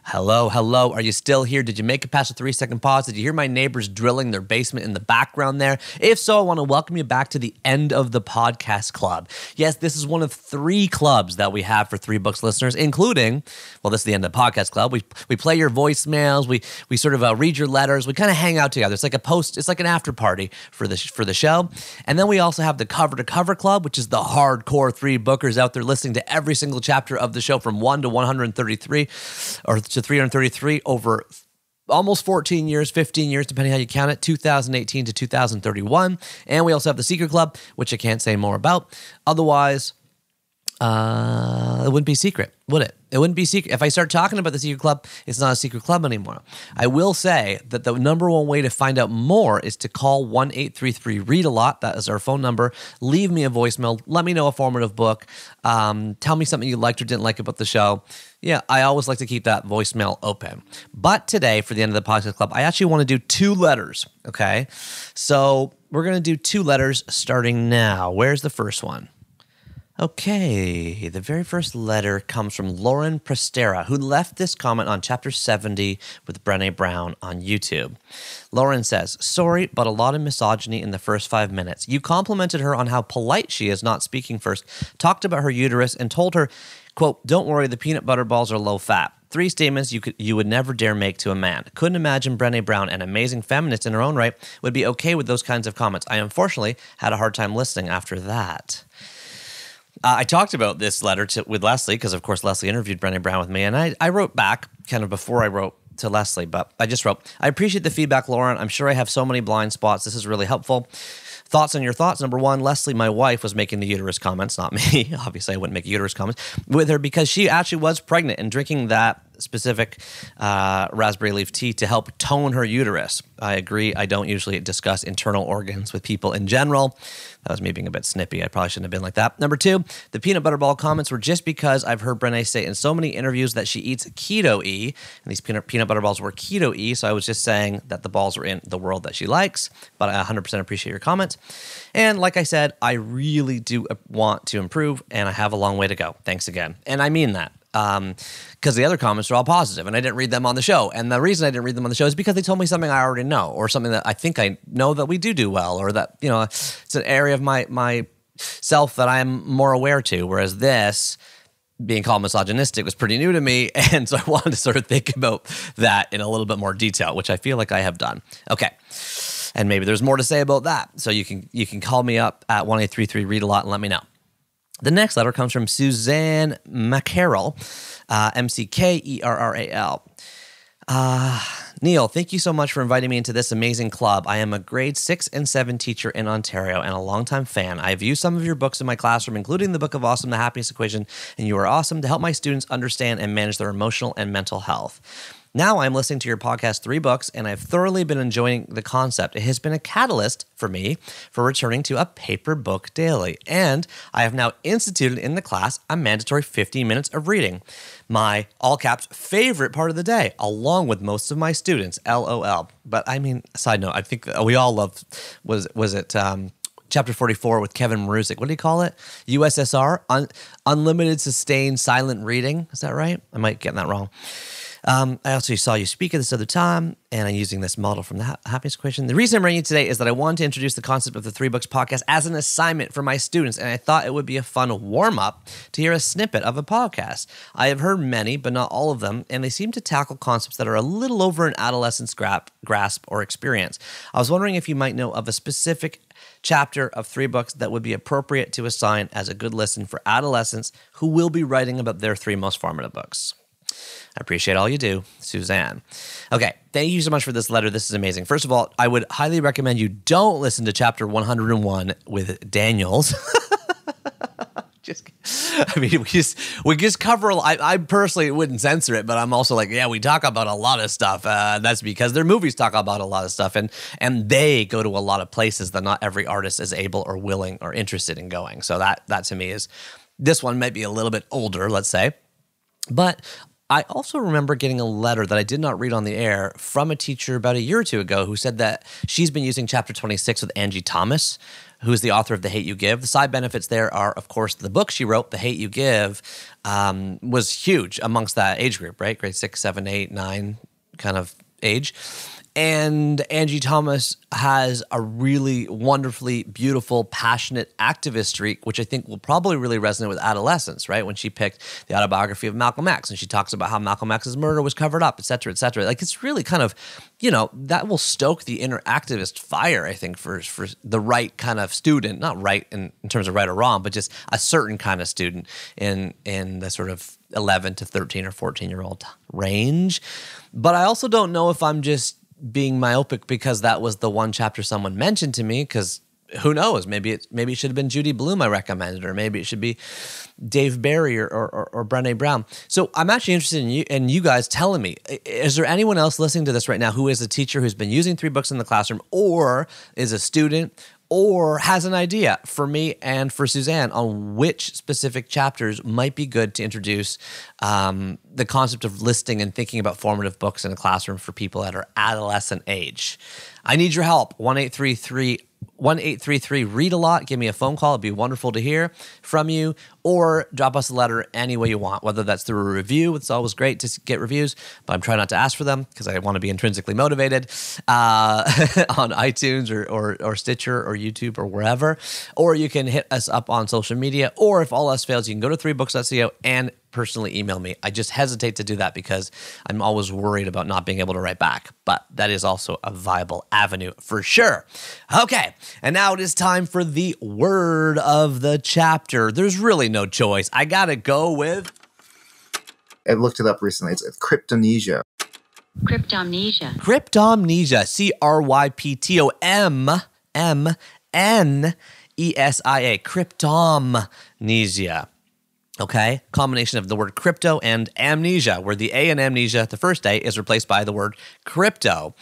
Hello, hello. Are you still here? Did you make it past a 3-second pause? Did you hear my neighbors drilling their basement in the background there? If so, I want to welcome you back to the end of the podcast club. Yes, this is one of 3 clubs that we have for 3 Books listeners, including, well, this is the end of the podcast club. We play your voicemails. We sort of read your letters. We kind of hang out together. It's like it's like an after party for the show. And then we also have the cover to cover club, which is the hardcore 3 bookers out there listening to every single chapter of the show from 1 to 133 or to 333 over almost 14 years, 15 years, depending how you count it, 2018 to 2031. And we also have the Secret Club, which I can't say more about. Otherwise, it wouldn't be secret, would it? It wouldn't be secret. If I start talking about the Secret Club, it's not a secret club anymore. I will say that the number one way to find out more is to call 1-833-READ-A-LOT. That is our phone number. Leave me a voicemail. Let me know a formative book. Tell me something you liked or didn't like about the show. Yeah, I always like to keep that voicemail open. But today, for the end of the podcast club, I actually want to do 2 letters, okay? So we're going to do 2 letters starting now. Where's the first one? Okay, the very first letter comes from Lauren Prestera, who left this comment on Chapter 70 with Brené Brown on YouTube. Lauren says, sorry, but a lot of misogyny in the first 5 minutes. You complimented her on how polite she is not speaking first, talked about her uterus, and told her, quote, don't worry, the peanut butter balls are low fat. 3 statements you would never dare make to a man. Couldn't imagine Brené Brown, an amazing feminist in her own right, would be okay with those kinds of comments. I unfortunately had a hard time listening after that. I talked about this letter with Leslie because, of course, Leslie interviewed Brené Brown with me, and I wrote back kind of before I wrote to Leslie, but I just wrote, I appreciate the feedback, Lauren. I'm sure I have so many blind spots. This is really helpful. Thoughts on your thoughts. Number 1, Leslie, my wife, was making the uterus comments, not me. Obviously, I wouldn't make uterus comments with her because she actually was pregnant and drinking that specific raspberry leaf tea to help tone her uterus. I agree. I don't usually discuss internal organs with people in general. That was me being a bit snippy. I probably shouldn't have been like that. Number 2, the peanut butter ball comments were just because I've heard Brené say in so many interviews that she eats keto-y, and these peanut butter balls were keto-y, so I was just saying that the balls were in the world that she likes, but I 100% appreciate your comments. And like I said, I really do want to improve, and I have a long way to go. Thanks again. And I mean that. Because the other comments are all positive, and I didn't read them on the show. And the reason I didn't read them on the show is because they told me something I already know, or something that I think I know that we do well, or that, you know, it's an area of my self that I'm more aware to. Whereas this, being called misogynistic, was pretty new to me, and so I wanted to sort of think about that in a little bit more detail, which I feel like I have done. Okay. And maybe there's more to say about that. So you can call me up at 1-833-READ-A-LOT and let me know. The next letter comes from Suzanne McCarroll, McKerral. Neil, thank you so much for inviting me into this amazing club. I am a grade 6 and 7 teacher in Ontario and a longtime fan. I've used some of your books in my classroom, including the Book of Awesome, The Happiness Equation, and you are awesome to help my students understand and manage their emotional and mental health. Now I'm listening to your podcast, 3 Books, and I've thoroughly been enjoying the concept. It has been a catalyst for me for returning to a paper book daily. And I have now instituted in the class a mandatory 15 minutes of reading. My, all caps, favorite part of the day, along with most of my students, LOL. But I mean, side note, I think we all loved, was it Chapter 44 with Kevin Maruzik. What do you call it? USSR? Unlimited Sustained Silent Reading. Is that right? I might get that wrong. I also saw you speak at this other time, and I'm using this model from the Happiness Equation. The reason I'm writing today is that I wanted to introduce the concept of the 3 Books podcast as an assignment for my students, and I thought it would be a fun warm-up to hear a snippet of a podcast. I have heard many, but not all of them, and they seem to tackle concepts that are a little over an adolescent's grasp or experience. I was wondering if you might know of a specific chapter of 3 books that would be appropriate to assign as a good listen for adolescents who will be writing about their 3 most formative books. I appreciate all you do, Suzanne. Okay, thank you so much for this letter. This is amazing. First of all, I would highly recommend you don't listen to chapter 101 with Daniels. We just cover. I personally wouldn't censor it, but I'm also like, yeah, we talk about a lot of stuff. That's because their movies talk about a lot of stuff, and they go to a lot of places that not every artist is able or willing or interested in going. So that to me is, this one might be a little bit older, let's say, but I also remember getting a letter that I did not read on the air from a teacher about a year or two ago who said that she's been using chapter 26 with Angie Thomas, who's the author of The Hate You Give. The side benefits there are, of course, the book she wrote, The Hate You Give, was huge amongst that age group, right? Grade 6, 7, 8, 9 kind of age. And Angie Thomas has a really wonderfully beautiful, passionate activist streak, which I think will probably really resonate with adolescents, right? When she picked the autobiography of Malcolm X, and she talks about how Malcolm X's murder was covered up, et cetera, et cetera. Like, it's really kind of, you know, that will stoke the inner activist fire, I think, for the right kind of student. Not right in terms of right or wrong, but just a certain kind of student in the sort of 11 to 13 or 14-year-old range. But I also don't know if I'm just being myopic because that was the one chapter someone mentioned to me, because who knows, maybe it should have been Judy Blume I recommended, or maybe it should be Dave Barry or Brené Brown. So I'm actually interested in you guys telling me, is there anyone else listening to this right now who is a teacher who's been using 3 books in the classroom, or is a student, or has an idea for me and for Suzanne on which specific chapters might be good to introduce the concept of listing and thinking about formative books in a classroom for people at our adolescent age? I need your help. 1-833-READ-A-LOT. Give me a phone call. It'd be wonderful to hear from you, or drop us a letter any way you want, whether that's through a review. It's always great to get reviews, but I'm trying not to ask for them because I want to be intrinsically motivated on iTunes or Stitcher or YouTube or wherever. Or you can hit us up on social media, or if all else fails, you can go to 3books.co and personally email me. I just hesitate to do that because I'm always worried about not being able to write back, but that is also a viable avenue for sure. Okay, and now it is time for the word of the chapter. There's really no choice. I gotta go with... I looked it up recently. It's cryptomnesia. Cryptomnesia. Cryptomnesia. CRYPTOMMNESIA. Cryptomnesia. Okay, combination of the word crypto and amnesia, where the A in amnesia, the first A, is replaced by the word crypto.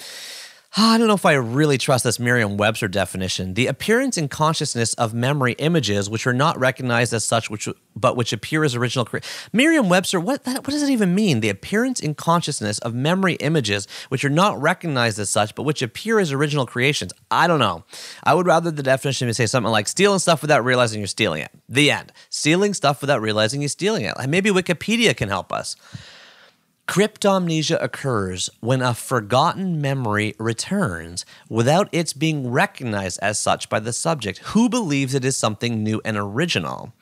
I don't know if I really trust this Merriam-Webster definition. The appearance in consciousness of memory images which are not recognized as such, but which appear as original. Merriam-Webster, what does it even mean? The appearance in consciousness of memory images which are not recognized as such, but which appear as original creations. I don't know. I would rather the definition say something like stealing stuff without realizing you're stealing it. The end. Stealing stuff without realizing you're stealing it. Maybe Wikipedia can help us. Cryptomnesia occurs when a forgotten memory returns without its being recognized as such by the subject who believes it is something new and original.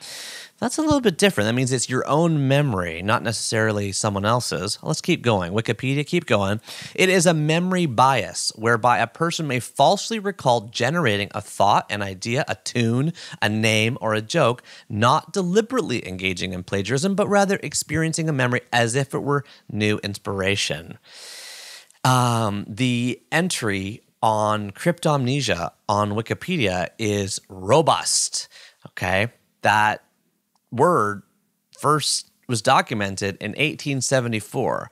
That's a little bit different. That means it's your own memory, not necessarily someone else's. Let's keep going. Wikipedia, keep going. It is a memory bias whereby a person may falsely recall generating a thought, an idea, a tune, a name, or a joke, not deliberately engaging in plagiarism, but rather experiencing a memory as if it were new inspiration. The entry on cryptomnesia on Wikipedia is robust. Okay, that word first was documented in 1874,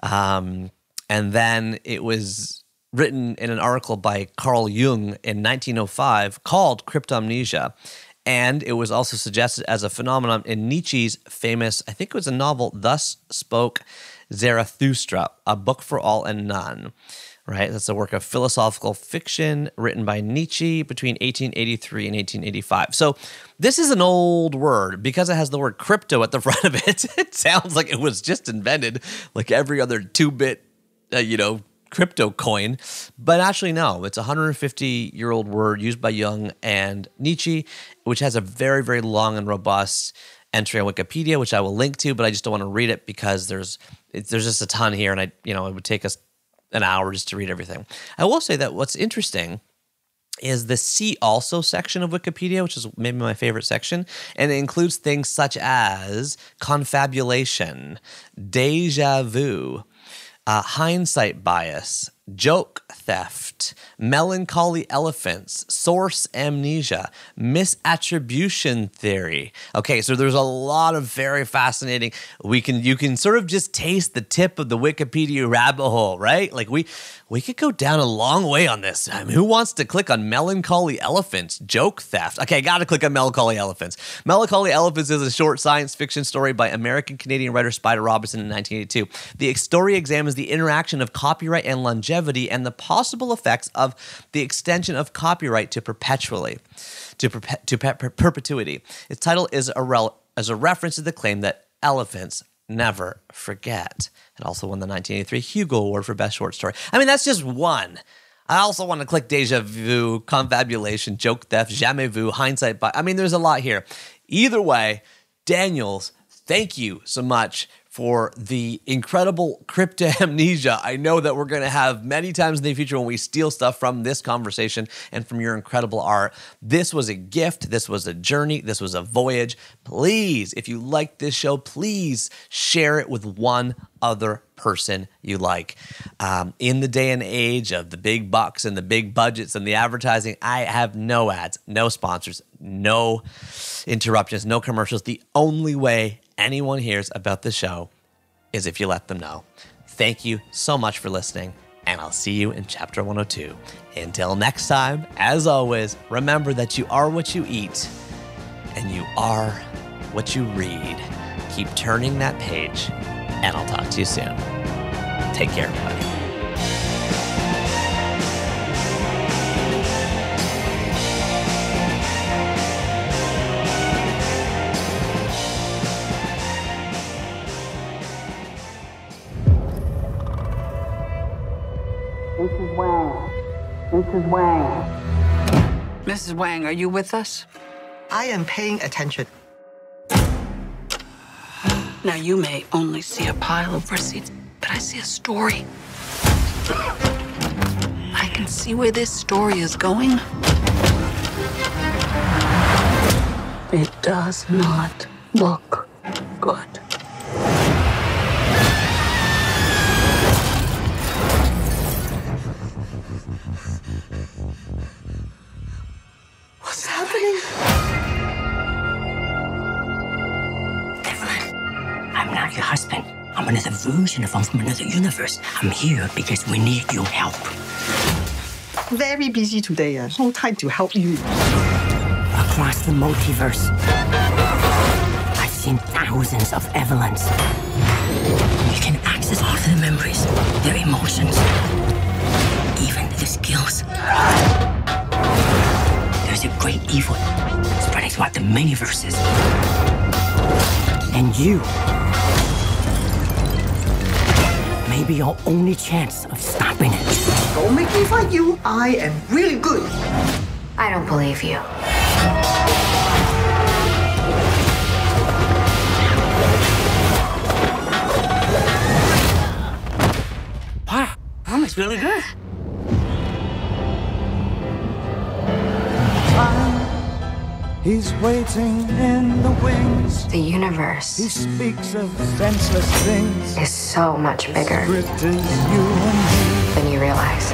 and then it was written in an article by Carl Jung in 1905 called Cryptomnesia, and it was also suggested as a phenomenon in Nietzsche's famous, I think it was a novel, Thus Spoke Zarathustra, A Book for All and None. Right, that's a work of philosophical fiction written by Nietzsche between 1883 and 1885. So this is an old word. Because it has the word crypto at the front of it, it sounds like it was just invented like every other 2-bit, crypto coin. But actually, no, it's a 150-year-old word used by Jung and Nietzsche, which has a very, very long and robust entry on Wikipedia, which I will link to, but I just don't want to read it because there's just a ton here, and it would take us an hour just to read everything. I will say that what's interesting is the See Also section of Wikipedia, which is maybe my favorite section, and it includes things such as confabulation, déjà vu, hindsight bias, joke theft, melancholy elephants, source amnesia, misattribution theory. Okay, so there's a lot of very fascinating. You can sort of just taste the tip of the Wikipedia rabbit hole, right? Like we could go down a long way on this. Who wants to click on melancholy elephants, joke theft? Okay, got to click on melancholy elephants. Melancholy elephants is a short science fiction story by American-Canadian writer Spider Robinson in 1982. The story examines the interaction of copyright and longevity and the possible effects of the extension of copyright to perpetuity. Its title is a reference to the claim that elephants never forget. It also won the 1983 Hugo Award for Best Short Story. I mean, that's just one. I also want to click déjà vu, confabulation, joke theft, jamais vu, hindsight bias. I mean, there's a lot here. Either way, Daniels, thank you so much for the incredible cryptomnesia. I know that we're going to have many times in the future when we steal stuff from this conversation and from your incredible art. This was a gift. This was a journey. This was a voyage. Please, if you like this show, please share it with one other person you like. In the day and age of the big bucks and the big budgets and the advertising, I have no ads, no sponsors, no interruptions, no commercials. The only way anyone hears about the show is if you let them know. Thank you so much for listening, and I'll see you in chapter 102. Until next time, as always, remember that you are what you eat, and you are what you read. Keep turning that page, and I'll talk to you soon. Take care, everybody. Mrs. Wang. Mrs. Wang. Mrs. Wang, are you with us? I am paying attention. Now, you may only see a pile of receipts, but I see a story. I can see where this story is going. It does not look good. What's happening? not your husband. I'm another version of him from another universe. I'm here because we need your help. Very busy today. No time to help you. Across the multiverse, I've seen thousands of Evelyns. You can access all of their memories, their emotions, even their skills. There's a great evil spreading throughout the many verses. And you may be your only chance of stopping it. Don't make me fight you. I am really good. I don't believe you. Wow, that was really good. He's waiting in the wings. The universe. He speaks of senseless things. Is so much bigger than you realize.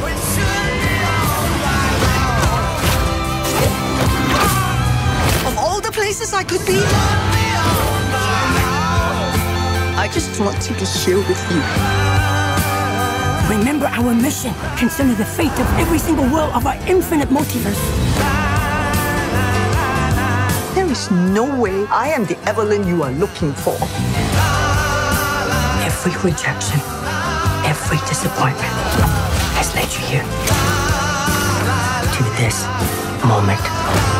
Of all the places I could be, I just wanted to share with you. Remember our mission concerning the fate of every single world of our infinite multiverse. There is no way I am the Evelyn you are looking for. Every rejection, every disappointment has led you here to this moment.